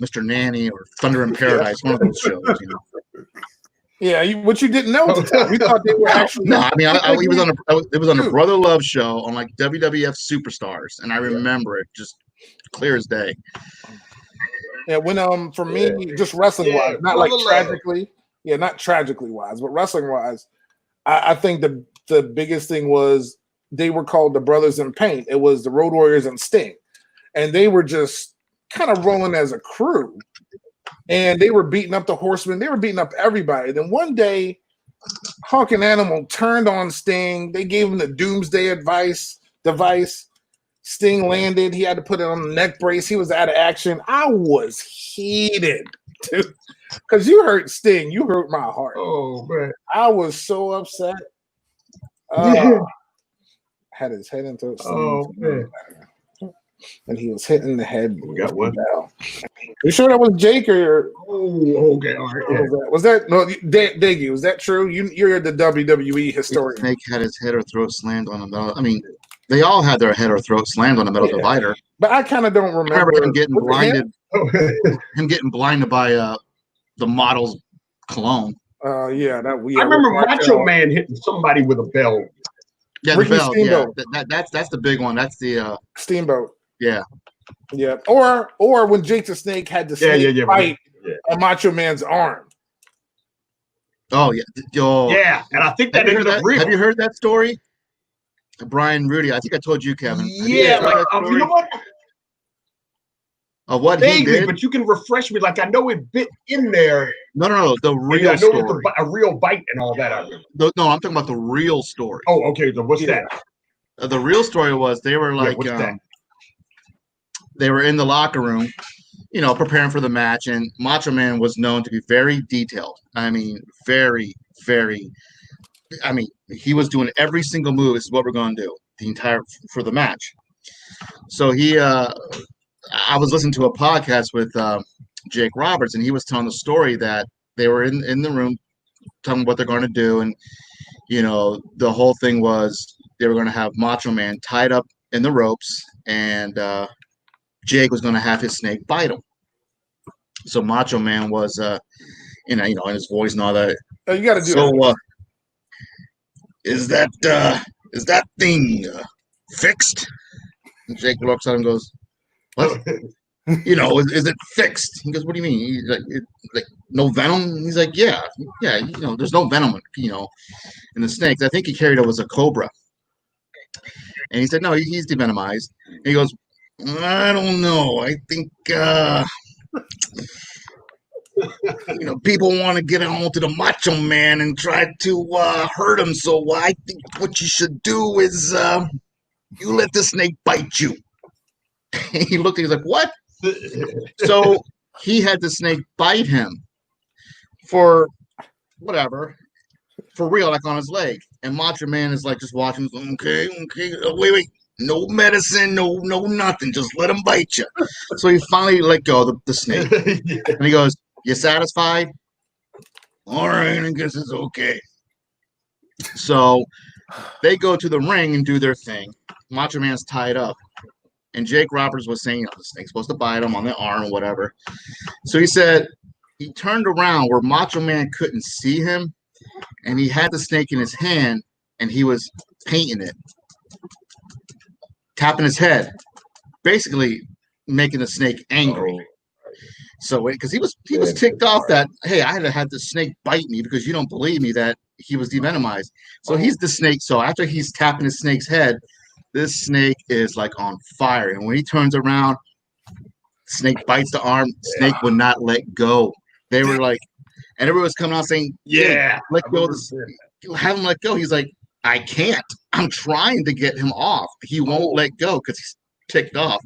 Mr. Nanny or Thunder in Paradise, one of those shows. Yeah, what you didn't know. We thought they were actually. No, I mean, it was on a Brother Love show on like WWF Superstars, and I remember it just clear as day. Yeah, when for me, just wrestling wise, not like tragically, not tragically wise, but wrestling wise, I think the biggest thing was they were called the Brothers in Pain. It was the Road Warriors and Sting, and they were just kind of rolling as a crew. And they were beating up the Horsemen. They were beating up everybody. Then one day, Hawk and Animal turned on Sting. They gave him the Doomsday device. Sting landed. He had to put it on the neck brace. He was out of action. I was heated, dude, because you hurt Sting. You hurt my heart. Oh, man. I was so upset. Had his head into it. Oh, man. And he was hitting the head. We got one. You sure that was Jake or? Oh, okay, all right. Was that no? Diggy, was that true? You're the WWE historian. Snake had his head or throat slammed on the metal. I mean, they all had their head or throat slammed on the metal divider. But I kind of don't remember him getting blinded. Him getting blinded by the model's cologne. I remember Macho Man hitting somebody with a bell. Yeah, Ricky the bell. Steamboat. Yeah, that's the big one. That's the Steamboat. Yeah. Yeah. Or when Jake the Snake had to fight a Macho Man's arm. Oh yeah. Yeah, and I think that ended up real. Have you heard that story? Brian Rudy. I think I told you, Kevin. Yeah, you know what? What he did, but you can refresh me. Like I know it bit in there. No. The real story. A real bite and all that. No, I'm talking about the real story. Oh, okay. So what's that? The real story was they were like, they were in the locker room, preparing for the match, and Macho Man was known to be very detailed. I mean, very, very. I mean, he was doing every single move. This is what we're going to do for the match. So I was listening to a podcast with Jake Roberts, and he was telling the story that they were in the room telling what they're going to do, and the whole thing was they were going to have Macho Man tied up in the ropes, and Jake was going to have his snake bite him. So Macho Man was, in his voice and all that. Oh, you got to do it. Is that thing fixed? And Jake looks at him and goes, what? Is it fixed? He goes, what do you mean? He's like no venom? He's like, yeah, there's no venom, in the snakes. I think he carried it was a cobra. And he said, no, he's devenomized. And he goes, I don't know. I think people want to get onto the Macho Man and try to hurt him. So I think what you should do is you let the snake bite you. He looked at him, he's like, what? So he had the snake bite him for whatever, for real, like on his leg. And Macho Man is like just watching, okay, wait. No medicine, no nothing. Just let him bite you. So he finally let go of the snake. And he goes, you satisfied? All right, I guess it's okay. So they go to the ring and do their thing. Macho Man's tied up. And Jake Roberts was saying, the snake's supposed to bite him on the arm or whatever. So he said he turned around where Macho Man couldn't see him. And he had the snake in his hand and he was painting it. Tapping his head, basically making the snake angry. So, because he was ticked off that, hey, I had the snake bite me because you don't believe me that he was devenomized. So he's the snake. So after he's tapping his snake's head, this snake is like on fire. And when he turns around, snake bites the arm. Snake would not let go. They were like, and everyone was coming out saying, "Yeah, let go of the snake. Have him let go." He's like, I can't. I'm trying to get him off. He won't let go because he's ticked off.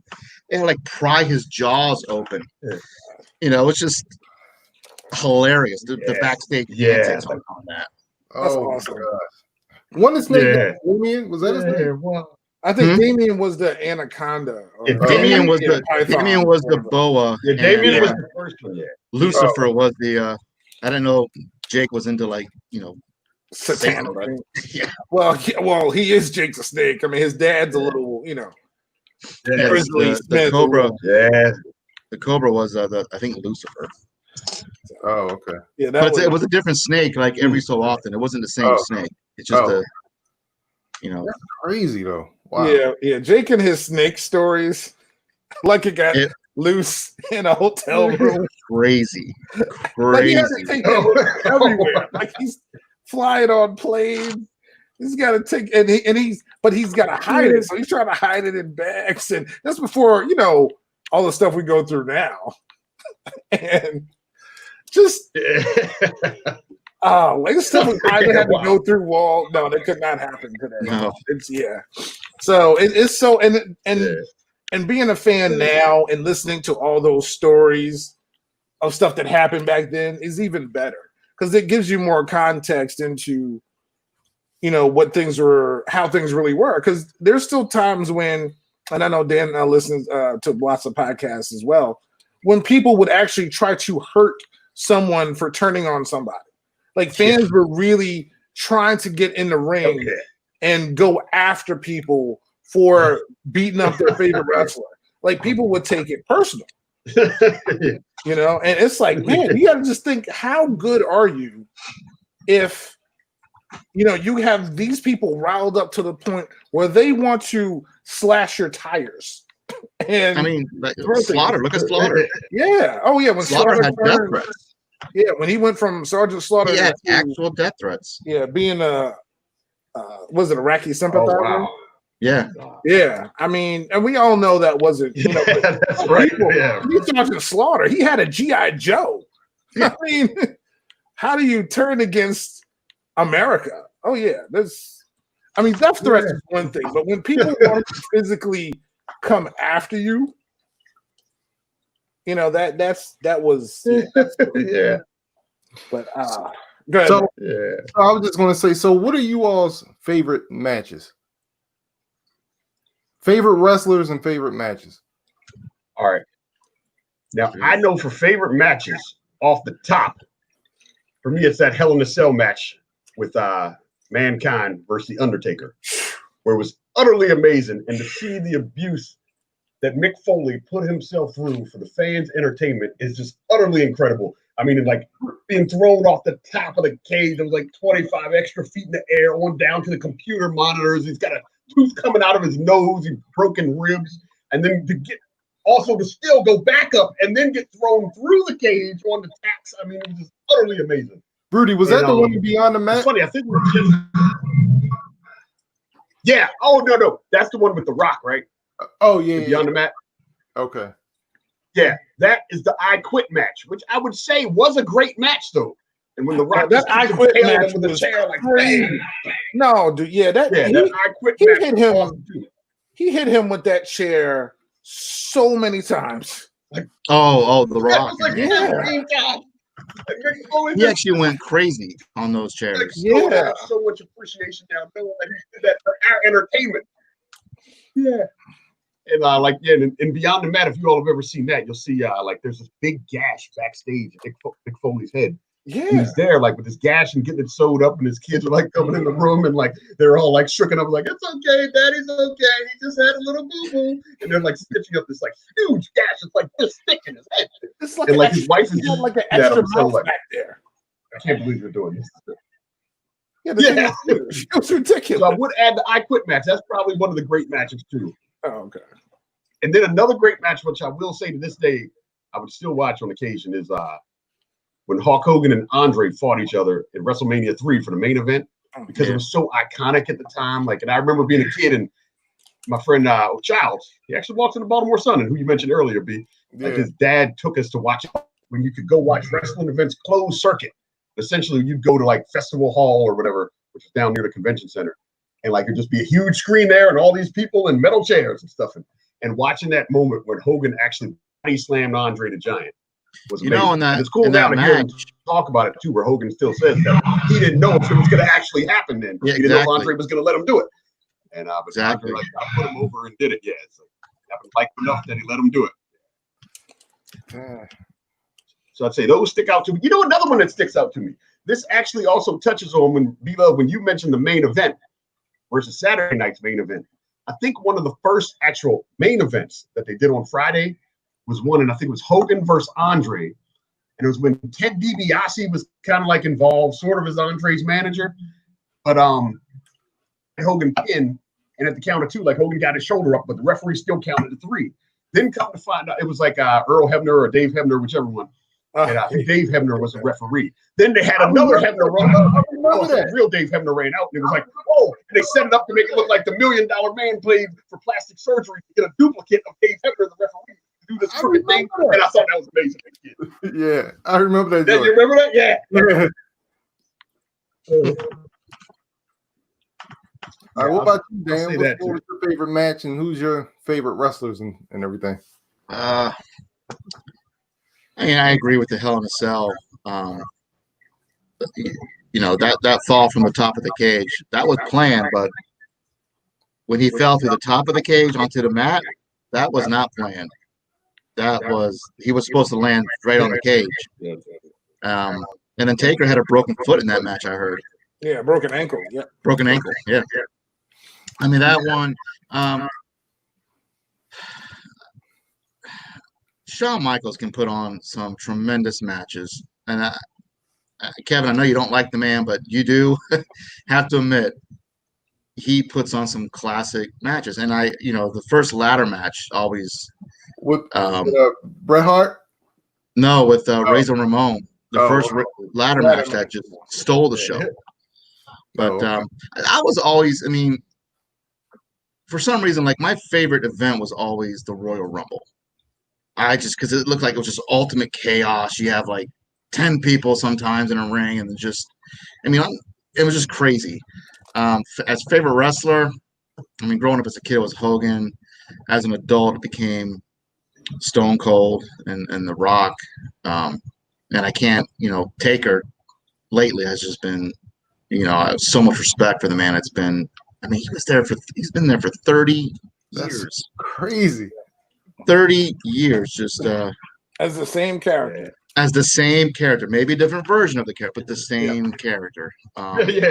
They had to like pry his jaws open. It's just hilarious. The backstage antics on that. That's awesome. One is Damien. Was that his name? Well, I think Damien was the anaconda. Damien was the boa. Yeah, Damien was the first one. Yeah, Lucifer was the. I didn't know Jake was into satanic. Yeah. Well, he is Jake the Snake. I mean, his dad's a little, the Cobra. Yeah, the Cobra was I think Lucifer. Oh, okay. Yeah, but it was a different snake. Like every so often, it wasn't the same snake. It's just That's crazy though. Wow. Yeah. Jake and his snake stories, like it got loose in a hotel room. Crazy. Like he had to take it everywhere. Like he's flying on planes. He's got to take but he's got to hide it. So he's trying to hide it in bags, and that's before all the stuff we go through now. And just like stuff I had to go through wall. No, that could not happen today. No. So it's so and being a fan now and listening to all those stories of stuff that happened back then is even better because it gives you more context into what things were, how things really were. Because there's still times when, and I know Dan listens to lots of podcasts as well, when people would actually try to hurt someone for turning on somebody. Like fans were really trying to get in the ring and go after people for beating up their favorite wrestler. Like people would take it personal, and it's like, man, you got to just think, how good are you if you have these people riled up to the point where they want to slash your tires. And I mean, Slaughter. Look at Slaughter. Yeah. Oh, yeah. When Slaughter had death threats. Yeah, when he went from Sergeant Slaughter, he had actual death threats. Yeah, being was it Iraqi sympathizer? Oh, wow. Yeah. Yeah. I mean, and we all know that wasn't. That's right. He's Sergeant Slaughter. He had a GI Joe. I mean, how do you turn against America? Oh yeah, death threats is one thing, but when people want to physically come after you, that was yeah. But go ahead. So I was just going to say, so what are you all's favorite matches? Favorite wrestlers and favorite matches? All right. Now I know for favorite matches off the top, for me it's that Hell in a Cell match with Mankind versus The Undertaker, where it was utterly amazing, and to see the abuse that Mick Foley put himself through for the fans' entertainment is just utterly incredible. I mean, like being thrown off the top of the cage, there was like 25 extra feet in the air, on down to the computer monitors. He's got a tooth coming out of his nose, he's broken ribs, and then to still go back up and then get thrown through the cage on the tacks. I mean, it was just utterly amazing. Rudy, was that the one Beyond the Mat? It's funny, I think we're just. Yeah. Oh no, that's the one with The Rock, right? Oh yeah, Beyond the Mat. Okay. Yeah, that is the I Quit match, which I would say was a great match though. And when The Rock that I Quit match with the chair, like crazy. No, dude, that I Quit he match. Hit him. He hit him with that chair so many times. The Rock. He actually went crazy on those chairs. So much appreciation now, knowing that he did that for our entertainment. Yeah. And and Beyond the Mat, if you all have ever seen that, you'll see there's this big gash backstage at Mick Foley's head. Yeah. He's there with this gash and getting it sewed up, and his kids are coming in the room and they're all shooken up, it's okay, Daddy's okay. He just had a little boo-boo. And they're stitching up this huge gash. It's this thick in his head. It's like his wife is just an extra mouth back there. I can't believe you're doing this. Yeah, it was ridiculous. So I would add the I Quit match. That's probably one of the great matches too. Oh, okay. And then another great match, which I will say to this day, I would still watch on occasion, is when Hulk Hogan and Andre fought each other at WrestleMania 3 for the main event, because it was so iconic at the time. And I remember being a kid, and my friend Childs, he actually walks in the Baltimore Sun, and who you mentioned earlier, B. His dad took us to watch when you could go watch wrestling events closed circuit. Essentially, you'd go to Festival Hall or whatever, which is down near the convention center, and it'd just be a huge screen there and all these people in metal chairs and stuff. And watching that moment when Hogan actually body slammed Andre the Giant, was you know, amazing. And it's cool in now that to hear him match, talk about it too, where Hogan still says that he didn't know if it was going to actually happen. Then Yeah, he didn't know if Andre was going to let him do it. And but exactly, Andre, I put him over and did it. Yeah, so I liked enough that he let him do it. So I'd say those stick out to me. You know, another one that sticks out to me. This actually also touches on when you mentioned the main event versus Saturday night's main event. I think one of the first actual main events that they did on Friday was one, and I think it was Hogan versus Andre. And it was when Ted DiBiase was kind of like involved, sort of as Andre's manager. But Hogan pinned, and at the count of two, like Hogan got his shoulder up, but the referee still counted to 3. Then come to find out, it was like Earl Hebner or Dave Hebner, whichever one. And I think Dave Hebner was the referee. Then they had another Hebner run out. The real Dave Hebner ran out, and it was like, oh, and they set it up to make it look like the $1 Million Man played for plastic surgery to get a duplicate of Dave Hebner, the referee, to do this crooked thing. And I thought that was amazing. Yeah, I remember that. You remember that? Yeah. All right, what about you, Dan? What's your favorite match, and who's your favorite wrestlers and everything? I mean, I agree with the Hell in a Cell. You know, that fall from the top of the cage, that was planned, but when he fell through the top of the cage onto the mat, that was not planned. He was supposed to land right on the cage. And then Taker had a broken foot in that match, I heard. Yeah, broken ankle. Yeah. Broken ankle, yeah. I mean, that one, Shawn Michaels can put on some tremendous matches. And Kevin, I know you don't like the man, but you do have to admit he puts on some classic matches. And the first ladder match always with Bret Hart. No, with Razor Ramon, the first ladder match that just stole the show. But I was always, I mean, for some reason, like my favorite event was always the Royal Rumble. Because it looked like it was just ultimate chaos. You have like 10 people sometimes in a ring, and it was just crazy. As favorite wrestler, I mean, growing up as a kid, it was Hogan. As an adult, it became Stone Cold and The Rock. And I can't, Taker lately has just been, I have so much respect for the man. It's been, I mean, he's been there for 30 years. Crazy. 30 years, just as the same character. As the same character, maybe a different version of the character, but the same character. And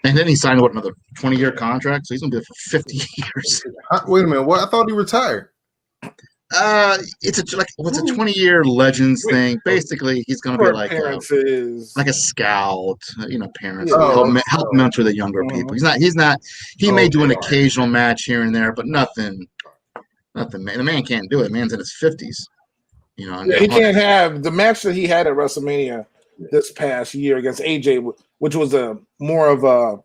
then he signed another 20-year contract, so he's gonna be there for 50 years. Wait a minute, what? I thought he retired. It's a 20-year Legends thing. Basically, he's gonna be like a scout, parents help mentor the younger people. He's not. He may do an occasional match here and there, but nothing. The man can't do it. The man's in his 50s. He can't have the match that he had at WrestleMania this past year against AJ, which was more of a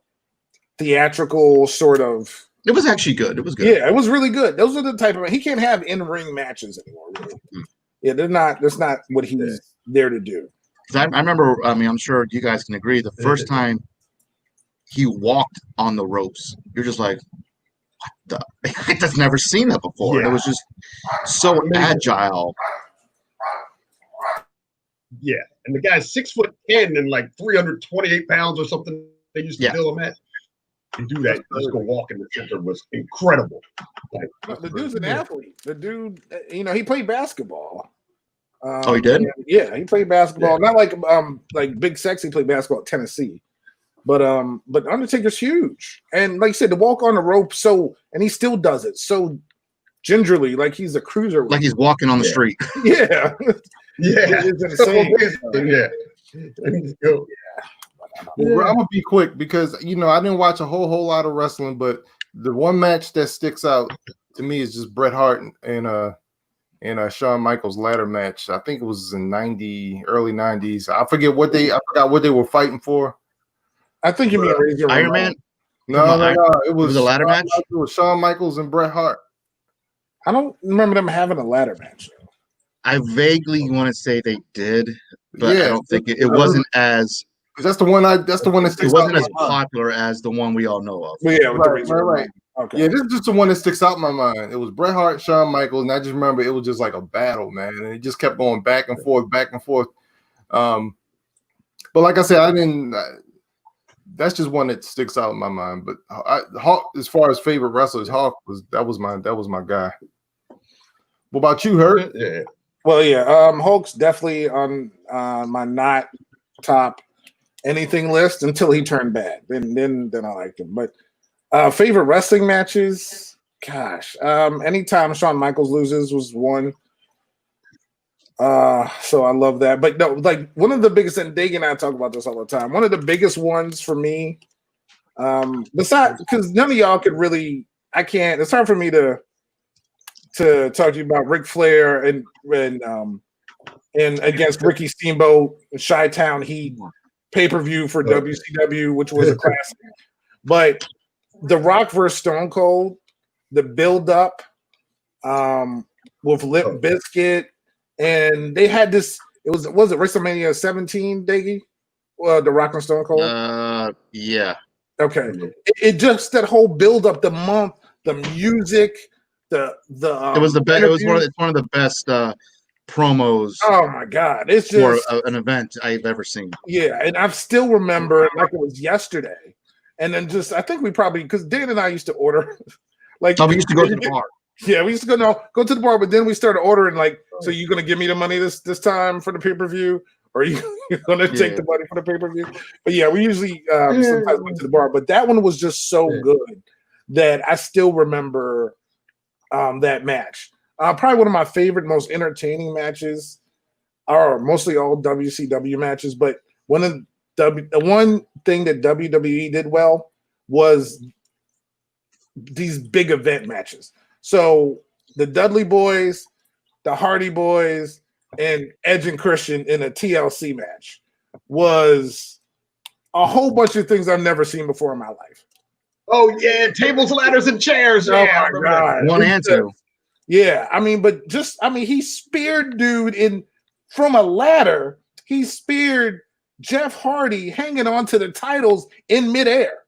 theatrical sort of. It was actually good. It was good. Yeah, it was really good. Those are the type of he can't have in-ring matches anymore. Really. Yeah, they're not. That's not what he's there to do. I remember. I mean, I'm sure you guys can agree. The first time he walked on the ropes, you're just like, what the? I've just never seen that before. Yeah. It was just so agile. Yeah, and the guy's 6'10" and like 328 pounds or something. They used to bill him at. And do that, just go walk in the center was incredible. The dude's an athlete. The dude, he played basketball. He did? Yeah, he played basketball. Yeah. Not like Big Sexy played basketball at Tennessee, but Undertaker's huge. And like you said, to walk on the rope, and he still does it so gingerly, like he's a cruiser, like he's walking on the street. Yeah, it's insane. Well, I'm gonna be quick because I didn't watch a whole lot of wrestling, but the one match that sticks out to me is just Bret Hart and Shawn Michaels ladder match. I think it was in early 90s. I forgot what they were fighting for. I think you mean Iron Man. No, it was a ladder match. It was Shawn Michaels and Bret Hart. I don't remember them having a ladder match. I vaguely want to say they did, but I don't think it wasn't as. That's the one. It wasn't as popular as the one we all know of. Yeah, right. Okay. Yeah, this is just the one that sticks out in my mind. It was Bret Hart, Shawn Michaels, and I just remember it was just like a battle, man, and it just kept going back and forth, back and forth. But like I said, I didn't. That's just one that sticks out in my mind. But Hawk, as far as favorite wrestlers, Hawk was my guy. What about you, Herb? Yeah. Well, yeah, Hulk's definitely on my not top anything list until he turned bad. Then I liked him. But favorite wrestling matches, gosh, anytime Shawn Michaels loses was one. So I love that. But no, like one of the biggest, and Dave and I talk about this all the time. One of the biggest ones for me, besides because none of y'all could really, I can't. It's hard for me to talk to you about Ric Flair and against Ricky Steamboat, Chi-Town Heat pay-per-view for WCW, which was a classic. But The Rock versus Stone Cold, the build-up with Lip Biscuit, and they had this. Was it Wrestlemania 17, Diggy? The Rock and Stone Cold. Yeah. Okay. It just that whole build-up, the month, the music. It was the best. It was one of the best promos. Oh my God! It's just for an event I've ever seen. Yeah, and I still remember it like it was yesterday. And then I think we probably because Dan and I used to order, like we used to go to the bar. Yeah, we used to go to the bar, but then we started ordering like, so you're gonna give me the money this time for the pay-per-view, or are you're gonna take the money for the pay-per-view? But yeah, we usually sometimes went to the bar, but that one was just so good that I still remember that match. Probably one of my favorite, most entertaining matches are mostly all WCW matches, but the one thing that WWE did well was these big event matches. So the Dudley Boys, the Hardy Boys, and Edge and Christian in a TLC match was a whole bunch of things I've never seen before in my life. Oh yeah, tables, ladders, and chairs. Oh my God. One and two. Yeah, he speared dude from a ladder. He speared Jeff Hardy hanging onto the titles in midair.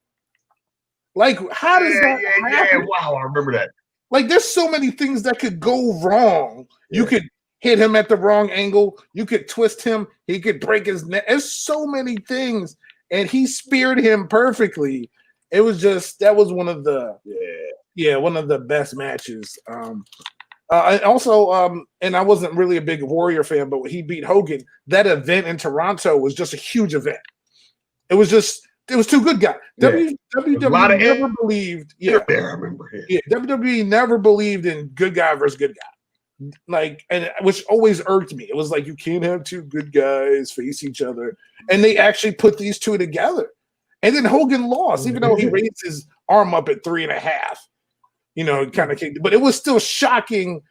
Like, how does that happen? Yeah, wow, I remember that. Like, there's so many things that could go wrong. Yeah. You could hit him at the wrong angle. You could twist him. He could break his neck. There's so many things, and he speared him perfectly. It was that was one of the one of the best matches. And also, and I wasn't really a big Warrior fan, but when he beat Hogan, that event in Toronto was just a huge event. It was two good guys. WWE never believed. Yeah, I remember. Yeah, WWE never believed in good guy versus good guy. Like, and which always irked me. It was like you can't have two good guys face each other, and they actually put these two together. And then Hogan lost, even though he raised his arm up at 3.5. Kind of kicked, but it was still shocking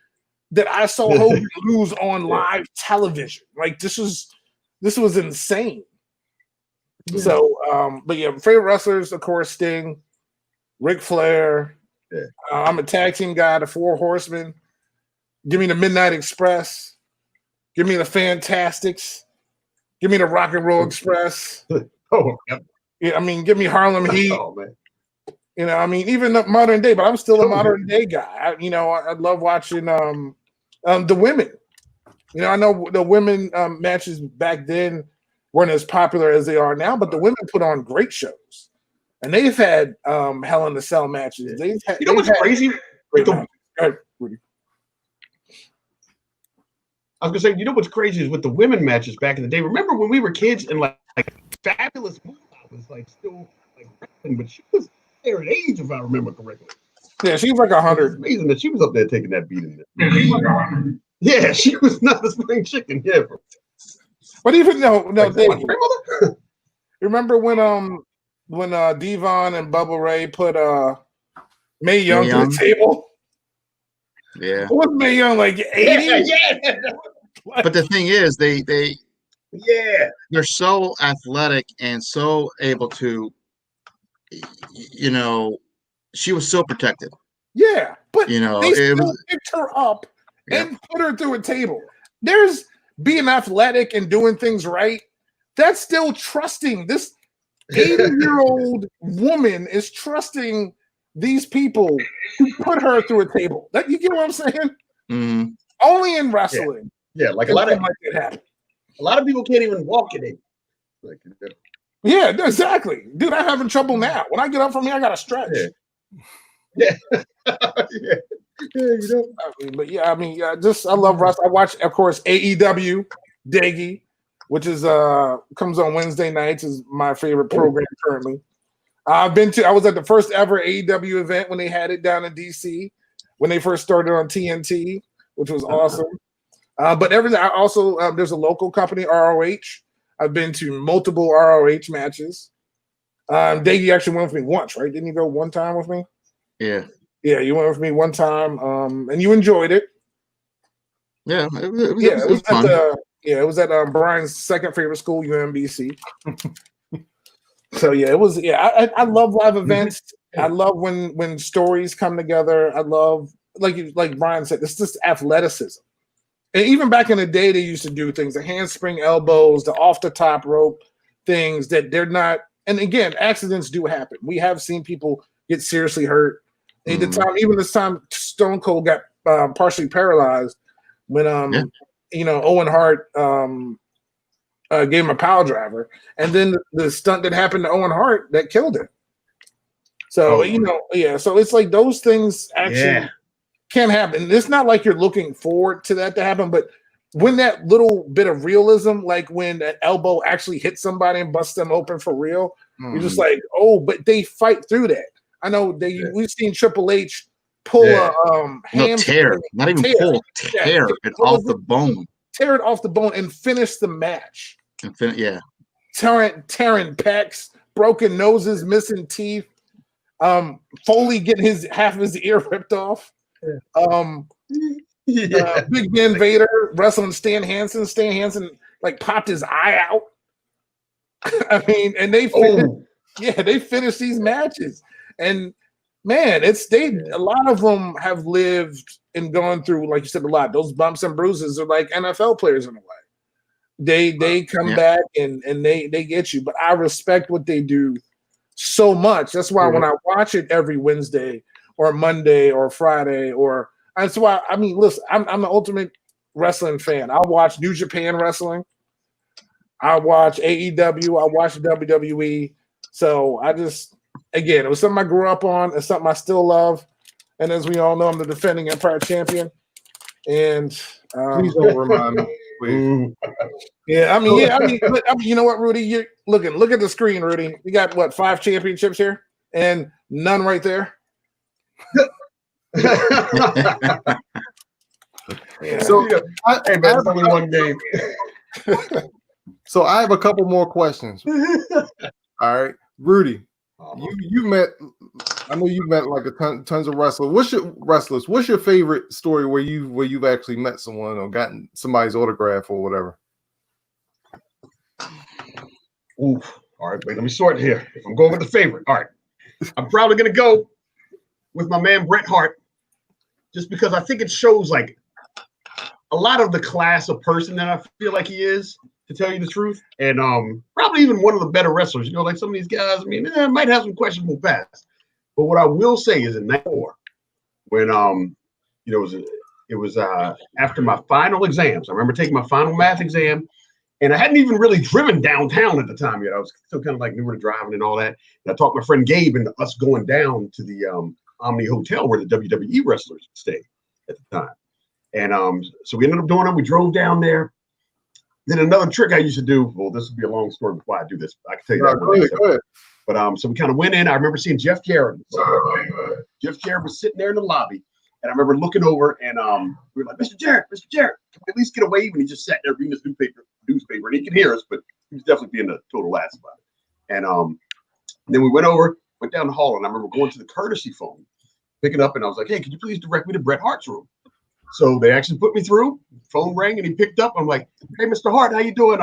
that I saw Hogan lose on live television. Like this was insane. Yeah. So, but yeah, favorite wrestlers, of course, Sting, Ric Flair. Yeah. I'm a tag team guy, the Four Horsemen. Give me the Midnight Express. Give me the Fantastics. Give me the Rock and Roll Express. Yeah, give me Harlem Heat. Oh, man. Even the modern day, but I'm still a modern day guy. I love watching the women. I know the women matches back then weren't as popular as they are now, but the women put on great shows, and they've had Hell in a Cell matches. What's crazy? I was gonna say, what's crazy is with the women matches back in the day. Remember when we were kids and like Fabulous Moolah was like still like wrestling, but she was her age, if I remember correctly. Yeah, she was like 100. It's amazing that she was up there taking that beating. Yeah, she was not a spring chicken. Yeah, bro. But even remember when Devon and Bubba Ray put Mae Young to the table? Yeah. What was Mae Young, like 80? Yeah. But the thing is, they're so athletic and so able to, she was so protected. Yeah, but they still picked her up and put her through a table. There's being athletic and doing things right. That's still trusting. This 80-year-old woman is trusting these people who put her through a table. That you get what I'm saying? Mm-hmm. Only in wrestling. Yeah, like a lot of like it happen. A lot of people can't even walk in it. Like, yeah, exactly. Dude, I'm having trouble now. When I get up from here, I gotta stretch. Yeah. Yeah. You know. I mean, I love wrestling. I watch, of course, AEW Daggy, which is comes on Wednesday nights, is my favorite program currently. I was at the first ever AEW event when they had it down in DC when they first started on TNT, which was awesome. But everything, I also there's a local company, ROH. I've been to multiple ROH matches. Daggy actually went with me once, right? Didn't you go one time with me? Yeah. Yeah, you went with me one time, and you enjoyed it. Yeah, it was fun. It was at Brian's second favorite school, UMBC. So yeah, it was. Yeah, I love live events. I love when stories come together. I love, like Brian said, it's just athleticism. And even back in the day, they used to do things, the handspring elbows, the off the top rope things that they're not. And again, accidents do happen. We have seen people get seriously hurt. Even this time, Stone Cold got partially paralyzed when Owen Hart gave him a power driver, and then the stunt that happened to Owen Hart that killed him. So so it's like those things actually can happen. It's not like you're looking forward to that to happen, but when that little bit of realism, like when that elbow actually hits somebody and busts them open for real, you're just like, oh, but they fight through that. I know we've seen Triple H pull a tear, not even pull, tear it off the bone. Tear it off the bone and finish the match. Yeah. Tearing pecs, broken noses, missing teeth. Foley getting half of his ear ripped off. Big Ben Vader wrestling Stan Hansen. Stan Hansen like popped his eye out. I mean, and they finished these matches. And man, a lot of them have lived and gone through, like you said, a lot. Those bumps and bruises are like NFL players in a way. They come back and they get you. But I respect what they do so much. That's why when I watch it every Wednesday or Monday or Friday, that's why, I mean, listen, I'm the ultimate wrestling fan. I watch New Japan Wrestling. I watch AEW. I watch WWE. So again, it was something I grew up on. It's something I still love. And as we all know, I'm the defending Empire champion. And please don't remind me. Please. I mean, you know what, Rudy? You're look at the screen, Rudy. You got what, 5 championships here? And none right there. So that's only one game. So I have a couple more questions. All right, Rudy, you met. I know you met like tons of wrestlers. What's your favorite story where you've actually met someone or gotten somebody's autograph or whatever? Ooh, all right, wait, let me sort here. If I'm going with the favorite, all right, I'm probably gonna go with my man Bret Hart, just because I think it shows like a lot of the class of person that I feel like he is, to tell you the truth, and probably even one of the better wrestlers. You know, like some of these guys, I mean, might have some questionable past. But what I will say is in '94, when it was after my final exams. I remember taking my final math exam, and I hadn't even really driven downtown at the time yet. I was still kind of like newer to driving and all that. And I talked my friend Gabe into us going down to the Omni Hotel where the WWE wrestlers stayed at the time. And so we ended up doing it. We drove down there. Then another trick I used to do. Well, this would be a long story before I do this. I can tell you that. Go ahead. But so we kind of went in. I remember seeing Jeff Jarrett. Jeff Jarrett was sitting there in the lobby, and I remember looking over, and we were like, "Mr. Jarrett, can we at least get a wave?" And he just sat there reading his newspaper, and he could hear us, but he was definitely being a total ass about it. And then we went down the hall, and I remember going to the courtesy phone, picking up, and I was like, "Hey, could you please direct me to Bret Hart's room?" So they actually put me through. Phone rang, and he picked up. I'm like, "Hey, Mr. Hart, how you doing?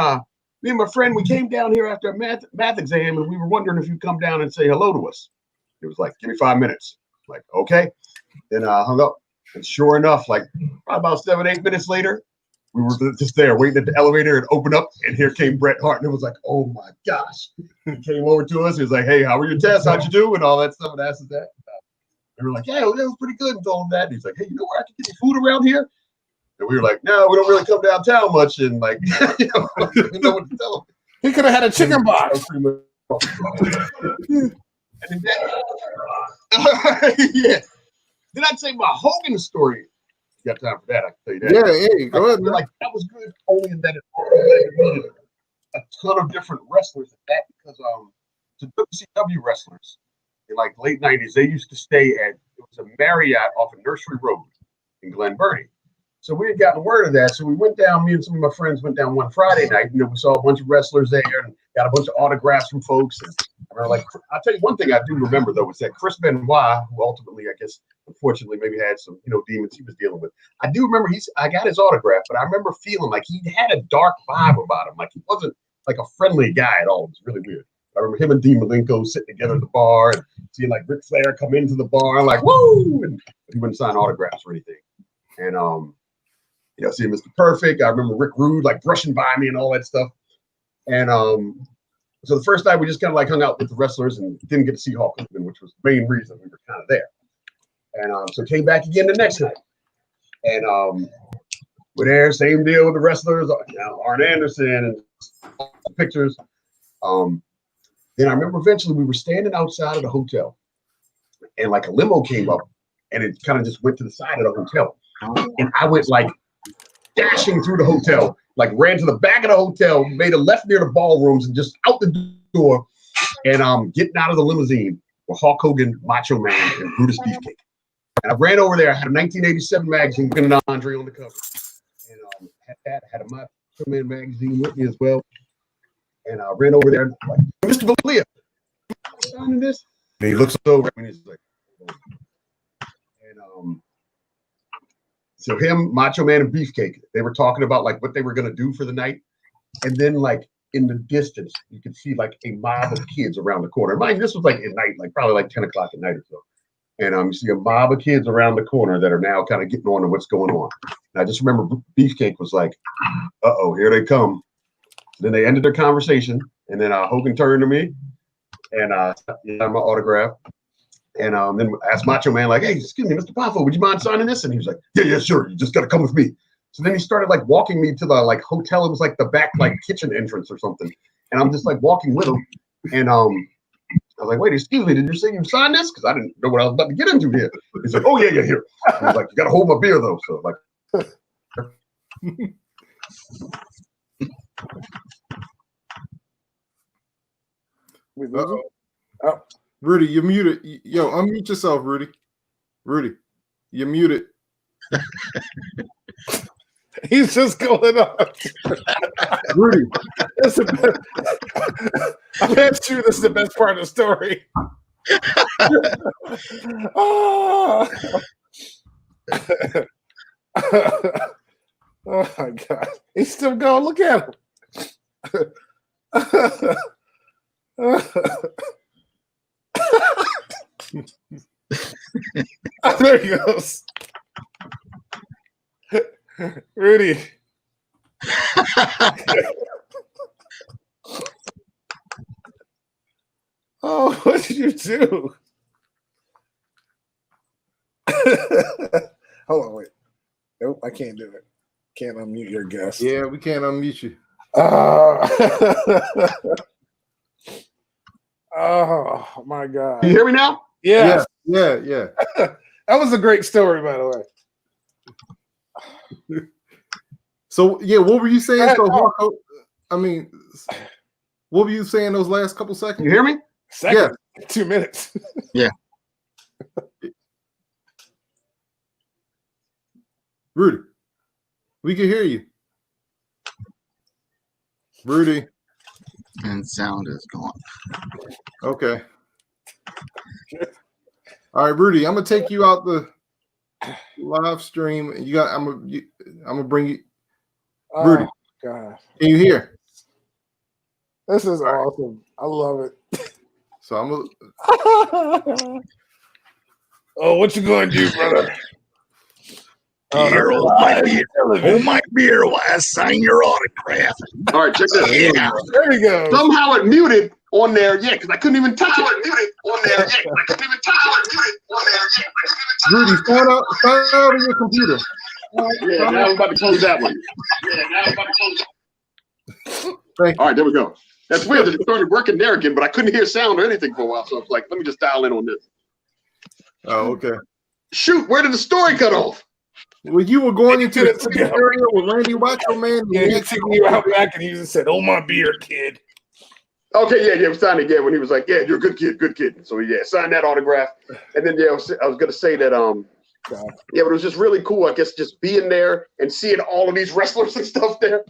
Me and my friend, we came down here after a math exam, and we were wondering if you'd come down and say hello to us." It was like, "Give me 5 minutes." I'm like, okay. Then I hung up, and sure enough, like about 7-8 minutes later, we were just there waiting at the elevator and opened up, and here came Bret Hart, and it was like, oh my gosh. He came over to us. He was like, "Hey, how were your tests? How'd you do?" And all that stuff, and asked us that. And we're like, yeah, that was pretty good and told him that. And he's like, hey, you know where I can get some food around here? And we were like, no, we don't really come downtown much. And like, you know, we didn't know what to tell him. He could have had a chicken box. And then yeah. Then I'd say my Hogan story. You got time for that? I can tell you that. Yeah, hey, go ahead. Like that was good only in that it needed a ton of different wrestlers at that because the WCW wrestlers in like late '90s they used to stay at it was a Marriott off of Nursery Road in Glen Burnie. So we had gotten word of that. So we went down. Me and some of my friends went down one Friday night. You know, we saw a bunch of wrestlers there and got a bunch of autographs from folks. And I remember, like, I'll tell you one thing I do remember though was that Chris Benoit, who ultimately, I guess, unfortunately, maybe had some, you know, demons he was dealing with. I do remember I got his autograph, but I remember feeling like he had a dark vibe about him. Like he wasn't like a friendly guy at all. It was really weird. I remember him and Dean Malenko sitting together at the bar and seeing like Ric Flair come into the bar, like, woo! And he wouldn't sign autographs or anything. And you know, seeing Mr. Perfect. I remember Rick Rude like brushing by me and all that stuff. And so the first night we just kind of like hung out with the wrestlers and didn't get to see Hulk Hogan, which was the main reason we were kind of there. And so came back again the next night. And we're there, same deal with the wrestlers, you know, Arn Anderson and all the pictures. Then I remember eventually we were standing outside of the hotel and like a limo came up and it kind of just went to the side of the hotel. And I went like dashing through the hotel, like ran to the back of the hotel, made a left near the ballrooms and just out the door and getting out of the limousine were Hulk Hogan, Macho Man, and Brutus Beefcake. And I ran over there. I had a 1987 magazine, with Andre on the cover. And had a Macho Man magazine with me as well. And I ran over there and like, Mr. Valia, signing this? And he looks over and he's like, and so him, Macho Man, and Beefcake, they were talking about like what they were gonna do for the night. And then like in the distance, you could see like a mob of kids around the corner. Mind you, this was like at night, like probably like 10 o'clock at night or so. And you see a mob of kids around the corner that are now kind of getting on to what's going on. And I just remember Beefcake was like, uh-oh, here they come. Then they ended their conversation. And then Hogan turned to me and got my autograph. And then asked Macho Man, like, hey, excuse me, Mr. Poffo, would you mind signing this? And he was like, yeah, sure. You just got to come with me. So then he started like walking me to the like hotel. It was like the back like kitchen entrance or something. And I'm just like walking with him. And I was like, wait, excuse me, did you say you signed this? Because I didn't know what I was about to get into here. He's like, oh, yeah, here. I was like, you got to hold my beer, though. So, like. Oh. Rudy, you're muted. Yo, unmute yourself, Rudy. Rudy, you're muted. He's just going on. Rudy. I bet you this is the best part of the story. Oh my God. He's still going. Look at him. There he goes. Rudy. Oh, what did you do? Hold on, wait. Nope, I can't do it. Can't unmute your guest. Yeah, we can't unmute you. Oh my God. Can you hear me now? Yes. Yeah. That was a great story, by the way. So yeah, what were you saying? So I mean, what were you saying those last couple seconds? You hear me? Yeah. 2 minutes. Yeah. Rudy, we can hear you. Rudy. And sound is gone. Okay. All right, Rudy, I'm gonna take you out the live stream. I'm gonna bring you. Rudy, God. Can you hear? This is awesome. I love it. So I'm gonna. Oh, what you gonna do, brother? Beer, hold my beer. Hold my beer while I sign your autograph. All right, check this. Yeah. There you go. Somehow it muted on there, because I couldn't even touch it. Rudy, sign out of your computer. Yeah, now I'm about to close that one. Thank you. All right, there we go. That's weird that it started working there again, but I couldn't hear sound or anything for a while, so I was like, let me just dial in on this. Oh, okay. Shoot, where did the story cut off? Well, you were going into the area with Randy Wacho, man. Yeah, he took you out back and he just said, "Oh, my beer, kid." Okay, yeah, we signed it. Yeah, when he was like, "Yeah, you're a good kid." So yeah, signed that autograph, and then I was gonna say that but it was just really cool. I guess just being there and seeing all of these wrestlers and stuff there,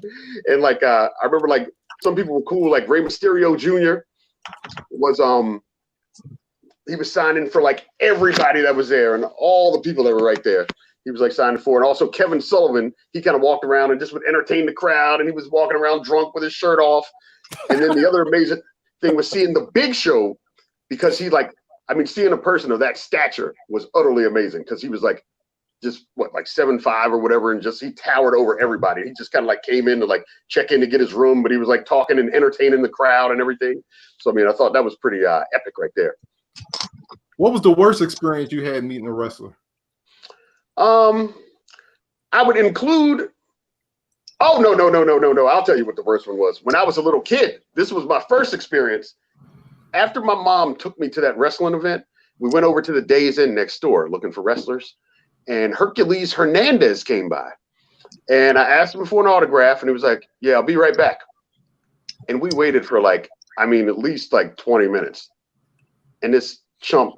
and like I remember like some people were cool, like Rey Mysterio Jr. was he was signing for like everybody that was there and all the people that were right there. He was like signing for, and also Kevin Sullivan. He kind of walked around and just would entertain the crowd, and he was walking around drunk with his shirt off. And then the other amazing thing was seeing the Big Show, because seeing a person of that stature was utterly amazing, because he was like just 7'5" or whatever, and just he towered over everybody. He just kind of like came in to like check in to get his room, but he was like talking and entertaining the crowd and everything. So I mean, I thought that was pretty epic right there. What was the worst experience you had meeting a wrestler? I would include. Oh, no. I'll tell you what the worst one was. When I was a little kid, this was my first experience. After my mom took me to that wrestling event, we went over to the Days Inn next door looking for wrestlers, and Hercules Hernandez came by. And I asked him for an autograph, and he was like, "Yeah, I'll be right back." And we waited for at least 20 minutes. And this chump,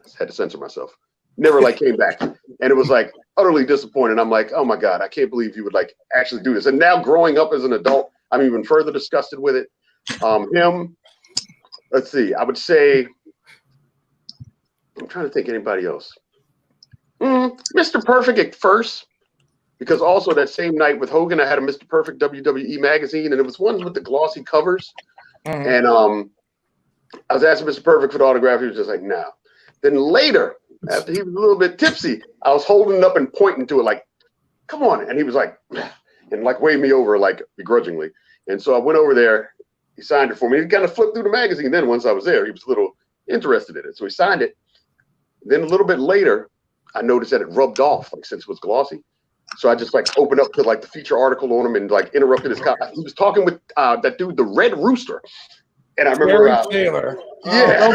I had to censor myself, never came back. And it was utterly disappointing. I'm like, oh my God, I can't believe you would actually do this. And now growing up as an adult, I'm even further disgusted with it. Him, let's see, I would say, I'm trying to think anybody else. Mr. Perfect at first, because also that same night with Hogan, I had a Mr. Perfect WWE magazine, and it was ones with the glossy covers. And I was asking Mr. Perfect for the autograph. He was just like, no. Then later, after he was a little bit tipsy, I was holding it up and pointing to it like, come on. And he was like, and waved me over begrudgingly. And so I went over there. He signed it for me. He kind of flipped through the magazine. Then once I was there, he was a little interested in it. So he signed it. Then a little bit later, I noticed that it rubbed off, since it was glossy. So I just opened up to the feature article on him and interrupted his He was talking with that dude, the Red Rooster. And I remember Taylor. Yeah, I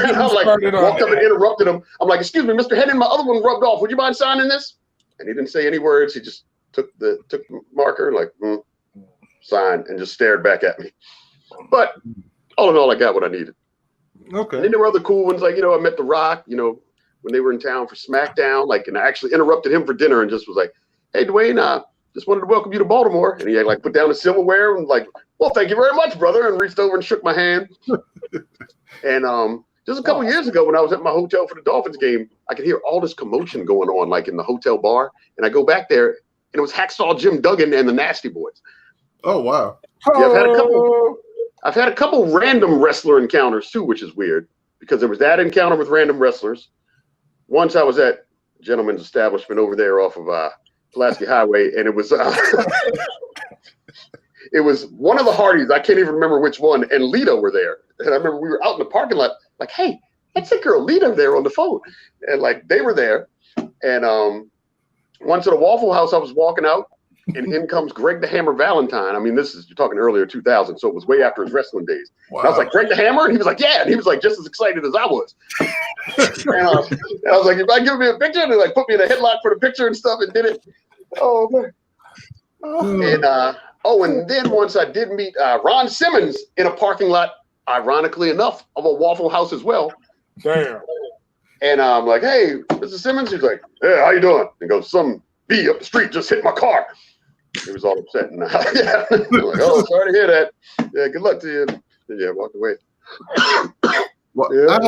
walked up and interrupted him. I'm like, "Excuse me, Mr. Hennon, my other one rubbed off. Would you mind signing this?" And he didn't say any words. He just took the marker, signed, and just stared back at me. But all in all, I got what I needed. Okay. And then there were other cool ones, I met The Rock, when they were in town for SmackDown, and I actually interrupted him for dinner and just was like, "Hey, Dwayne, just wanted to welcome you to Baltimore." And he put down the silverware and "Well, thank you very much, brother," and reached over and shook my hand. And just a couple years ago, when I was at my hotel for the Dolphins game, I could hear all this commotion going on, in the hotel bar. And I go back there, and it was Hacksaw Jim Duggan and the Nasty Boys. Oh wow! Yeah, I've had a couple random wrestler encounters too, which is weird, because there was that encounter with random wrestlers. Once I was at a gentleman's establishment over there off of Pulaski Highway, and it was it was one of the Hardys. I can't even remember which one, and Lita were there. And I remember we were out in the parking lot, "Hey, that's the girl Lita there on the phone," and they were there. And once at a Waffle House, I was walking out, and in comes Greg the Hammer Valentine. I mean, you're talking earlier 2000, so it was way after his wrestling days. Wow. And I was like, "Greg the Hammer?" And he was like, "Yeah." And he was just as excited as I was. And I was like, "If I give me a picture," and they put me in a headlock for the picture and stuff, and did it. Oh man. And then once I did meet Ron Simmons in a parking lot, ironically enough, of a Waffle House as well. Damn. And I'm like, "Hey, Mr. Simmons." He's like, "Hey, how you doing?" He goes, "Some bee up the street just hit my car." He was all upset. And yeah. I'm like, "Oh, sorry to hear that. Yeah, good luck to you." And yeah, walked away. Well, yeah.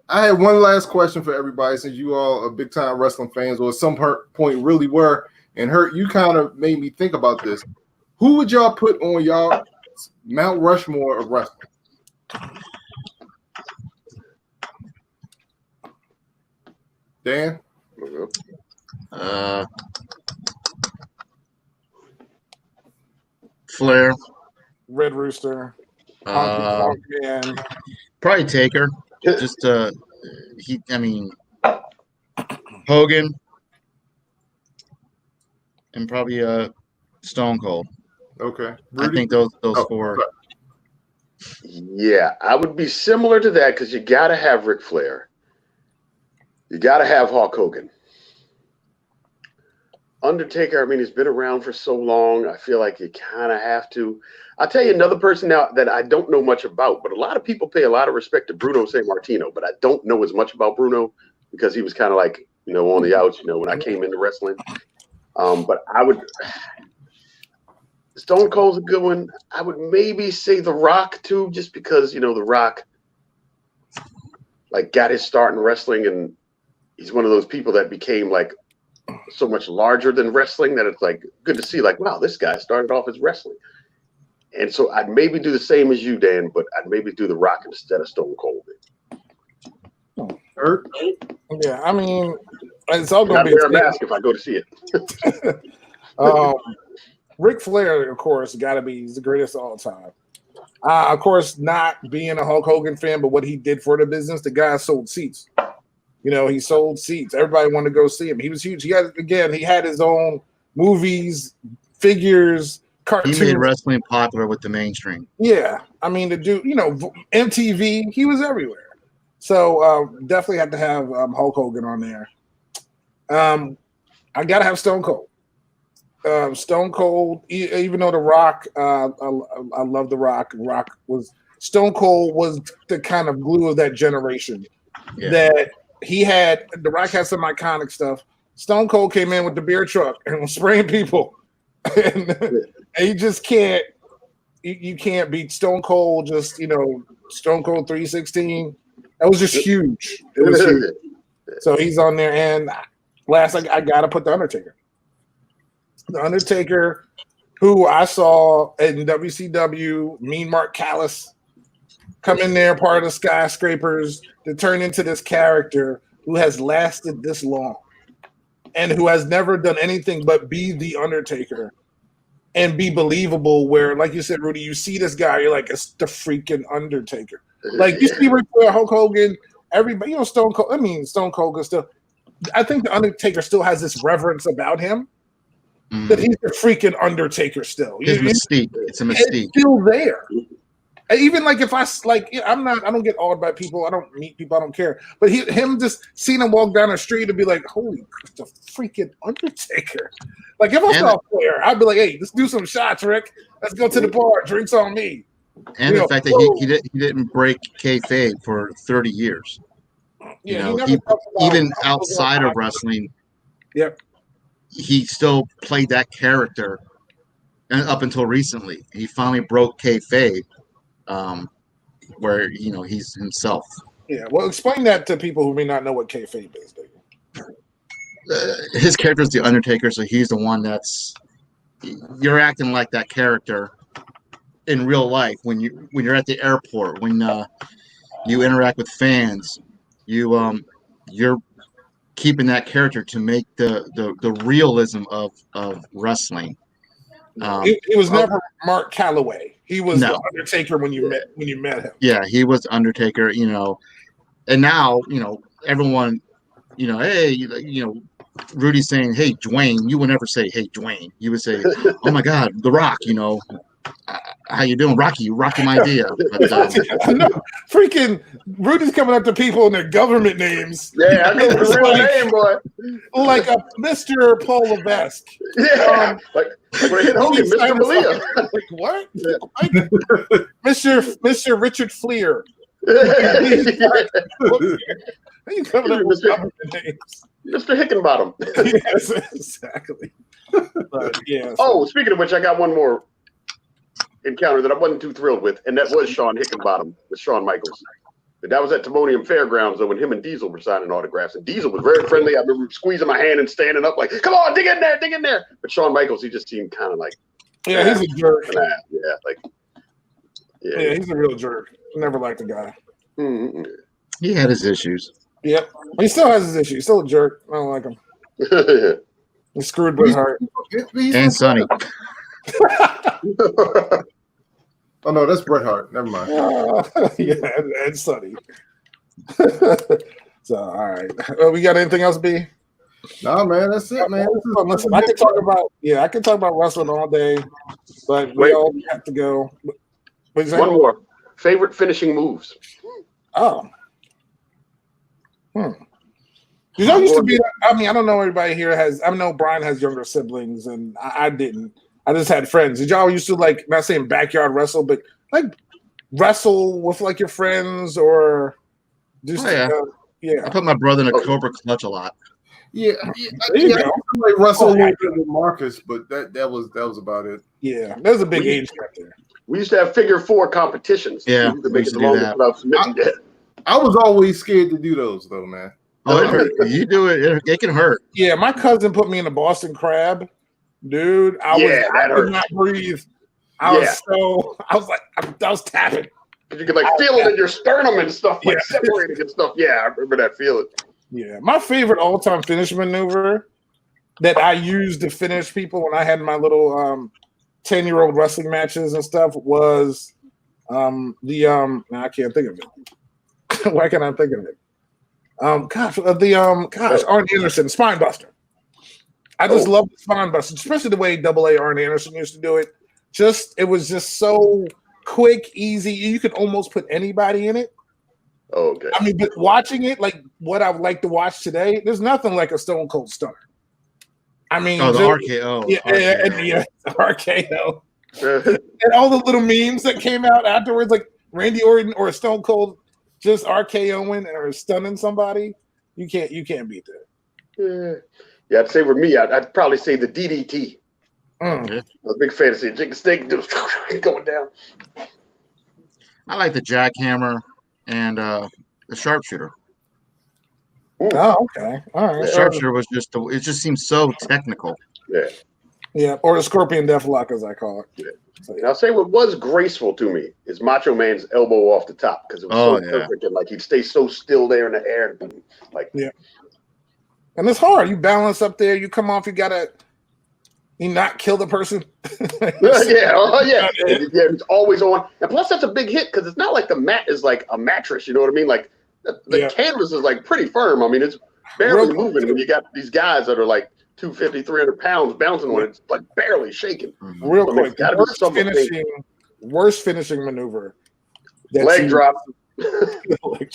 I had one last question for everybody, since you all are big time wrestling fans, or at some point really were. And Hurt, you kind of made me think about this. Who would y'all put on y'all Mount Rushmore of wrestling? Dan? Flair. Red Rooster. Man. Probably Taker. Just Hogan. And probably Stone Cold. Okay. Rudy? I think those four. Yeah, I would be similar to that because you got to have Ric Flair. You got to have Hulk Hogan. Undertaker, I mean, he's been around for so long. I feel like you kind of have to. I'll tell you another person now that I don't know much about, but a lot of people pay a lot of respect to Bruno Sammartino, but I don't know as much about Bruno because he was kind of like, on the outs, when I came into wrestling. But I would. Stone Cold's a good one. I would maybe say The Rock too, just because The Rock got his start in wrestling, and he's one of those people that became so much larger than wrestling that it's good to see. Wow, this guy started off as wrestling, and so I'd maybe do the same as you, Dan, but I'd maybe do The Rock instead of Stone Cold. Yeah, I mean, it's all going to be. Wear a mask if I go to see it. Ric Flair, of course, got to be. He's the greatest of all time. Of course, not being a Hulk Hogan fan, but what he did for the business, the guy sold seats. He sold seats. Everybody wanted to go see him. He was huge. He had his own movies, figures, cartoons. He made wrestling popular with the mainstream. Yeah. I mean, the dude, MTV, he was everywhere. So definitely have to have Hulk Hogan on there. I got to have Stone Cold. Stone Cold, even though The Rock, I love The Rock. Stone Cold was the kind of glue of that generation. Yeah. That he had. The Rock had some iconic stuff. Stone Cold came in with the beer truck and was spraying people, and you just can't. You can't beat Stone Cold. Just Stone Cold 316. That was just huge. It was huge. So he's on there. And last, I gotta put the Undertaker. The Undertaker, who I saw in WCW, Mean Mark Callis, come in there, part of the Skyscrapers, to turn into this character who has lasted this long and who has never done anything but be the Undertaker and be believable. Where, like you said, Rudy, you see this guy, you're like, it's the freaking Undertaker. You see Ric Flair, Hulk Hogan, everybody, Stone Cold. I mean, Stone Cold is still. I think the Undertaker still has this reverence about him. That he's the freaking Undertaker still. His mystique. It's a mystique. It's still there. Even if I I don't get awed by people. I don't meet people. I don't care. But him just seeing him walk down the street and be like, holy, the freaking Undertaker. If I saw a player, I'd be like, hey, let's do some shots, Rick. Let's go to the bar. Drinks on me. And the fact that he didn't break kayfabe for 30 years. Yeah, even outside of wrestling. Yep. He still played that character, and up until recently, he finally broke kayfabe, where he's himself. Yeah, well, explain that to people who may not know what kayfabe is. His character is the Undertaker, so he's the one you're acting like that character in real life when you're at the airport, when you interact with fans, you're keeping that character to make the realism of wrestling. He was never Mark Calloway. He was the Undertaker when you met him. Yeah, he was Undertaker. And now everyone, hey, Rudy's saying, hey, Dwayne. You would never say, hey, Dwayne. You would say, oh my God, The Rock. How you doing, Rocky? You rocking my idea. But, no, freaking Rudy's coming up to people in their government names. Yeah, I know the real name, boy. Like a Mr. Paul Levesque. Yeah, when I hit Hogan, Mr. Malia. Like what? Mr. Richard Fleer. You coming up with government names? Mr. Hickenbottom. Yes, exactly. But, yeah. Oh, speaking of which, I got one more encounter that I wasn't too thrilled with, and that was Sean Hickenbottom with Shawn Michaels. But that was at Timonium Fairgrounds, though, when him and Diesel were signing autographs. And Diesel was very friendly. I remember squeezing my hand and standing up like, come on, dig in there, dig in there. But Shawn Michaels, he just seemed kind of like, yeah, he's a jerk. Yeah, he's a real jerk. Never liked the guy. Mm-hmm. He had his issues. Yep. He still has his issues. He's still a jerk. I don't like him. He screwed Bret Hart. And Sonny. Oh no, that's Bret Hart. Never mind. Yeah, and Sonny. So all right, we got anything else, B? No, man, that's it, man. Listen, I could talk about wrestling all day, but we all have to go. One more. Favorite finishing moves. Oh. You know, used to be. I mean, I don't know. Everybody here has. I know Brian has younger siblings, and I didn't. I just had friends. Did y'all used to like? Not saying backyard wrestle, but like wrestle with like your friends or just. Yeah. I put my brother in a Cobra Clutch a lot. Yeah. I wrestle a little bit with Marcus, but that was about it. Yeah, there's a big age gap there. We used to have figure 4 competitions. Yeah, to make it the longest without submitting. I was always scared to do those, though, man. Oh, you do it. It can hurt. Yeah, my cousin put me in a Boston Crab, dude. I could not breathe. I was tapping. You could like feel it in your sternum and stuff, like separating and stuff. Yeah, I remember that feeling. Yeah, my favorite all-time finish maneuver that I used to finish people when I had my little 10-year-old wrestling matches and stuff was I can't think of it. Why can't I think of it? Arn Anderson, Spine Buster. I just love the Spine Buster, especially the way AA Arn Anderson used to do it. It was just so quick, easy. You could almost put anybody in it. Oh, okay. I mean, but watching it, like what I would like to watch today, there's nothing like a Stone Cold Stunner. I mean, the RKO. Yeah, the RKO. And all the little memes that came out afterwards, like Randy Orton or Stone Cold just RKOing or stunning somebody. You can't beat that. Yeah, I'd say for me, I'd probably say the DDT. I'm a big fan of seeing Jake the Snake going down. I like the jackhammer and the sharpshooter. Oh, okay. All right. The sharpshooter was it just seems so technical. Yeah. Yeah, or the Scorpion Deathlock, as I call it. Yeah. So, I'll say what was graceful to me is Macho Man's elbow off the top because it was perfect and like he'd stay so still there in the air. Like, and it's hard. You balance up there, you come off, you not kill the person. Yeah, it's always on. And plus, that's a big hit because it's not like the mat is like a mattress. You know what I mean? Like the canvas is like pretty firm. I mean, it's barely moving when you got these guys that are like 250, 300 pounds bouncing when it's like barely shaking. Real quick, worst finishing maneuver. Leg drop.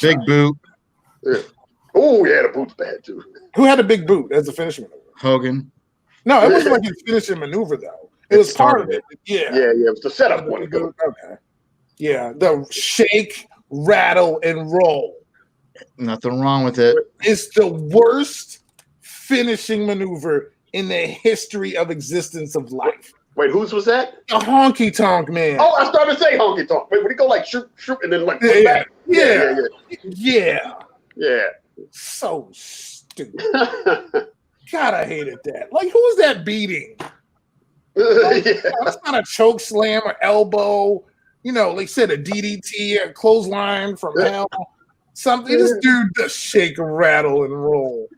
Big boot. Yeah. Oh, yeah, the boot's bad too. Who had a big boot as a finishing maneuver? Hogan. No, it wasn't like his finishing maneuver though. It was part of it. Yeah. It was the setup one. Okay. Yeah, the shake, rattle, and roll. Nothing wrong with it. It's the worst finishing maneuver in the history of existence of life. Wait, whose was that? The honky tonk man. Oh, I started to say honky tonk. Wait, would he go like shoot, and then like put back? Yeah. So stupid. God, I hated that. Like, who was that beating? That's not a choke slam or elbow. You know, like I said, a DDT, a clothesline from hell. Something. This dude does shake, rattle, and roll.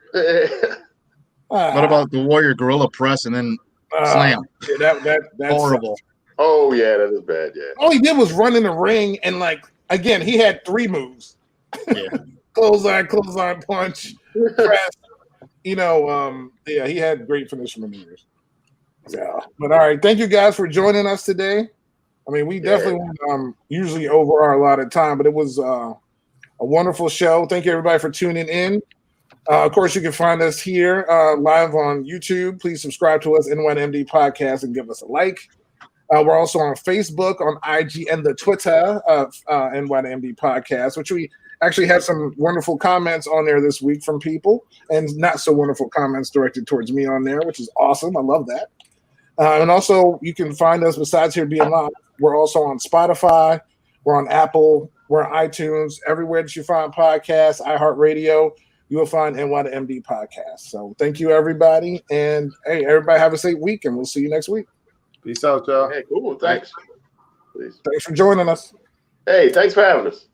What about the Warrior Gorilla Press and then slam? Yeah, that's horrible. Oh, yeah, that is bad, yeah. All he did was run in the ring and, like, again, he had 3 moves. Yeah. clothesline, punch, press. You know, he had great finishing maneuvers. Yeah. But all right, thank you guys for joining us today. I mean, we definitely went usually over our allotted time, but it was a wonderful show. Thank you everybody for tuning in. Of course, you can find us here live on YouTube. Please subscribe to us, NYMD Podcast, and give us a like. We're also on Facebook, on IG, and the Twitter of NYMD Podcast, which we actually had some wonderful comments on there this week from people, and not so wonderful comments directed towards me on there, which is awesome. I love that. And also, you can find us, besides here being live, we're also on Spotify, we're on Apple, we're on iTunes, everywhere that you find podcasts, iHeartRadio, you will find NYMD Podcast. So thank you, everybody. And hey, everybody have a safe week, and we'll see you next week. Peace out, y'all. Hey, cool. Thanks. Thanks for joining us. Hey, thanks for having us.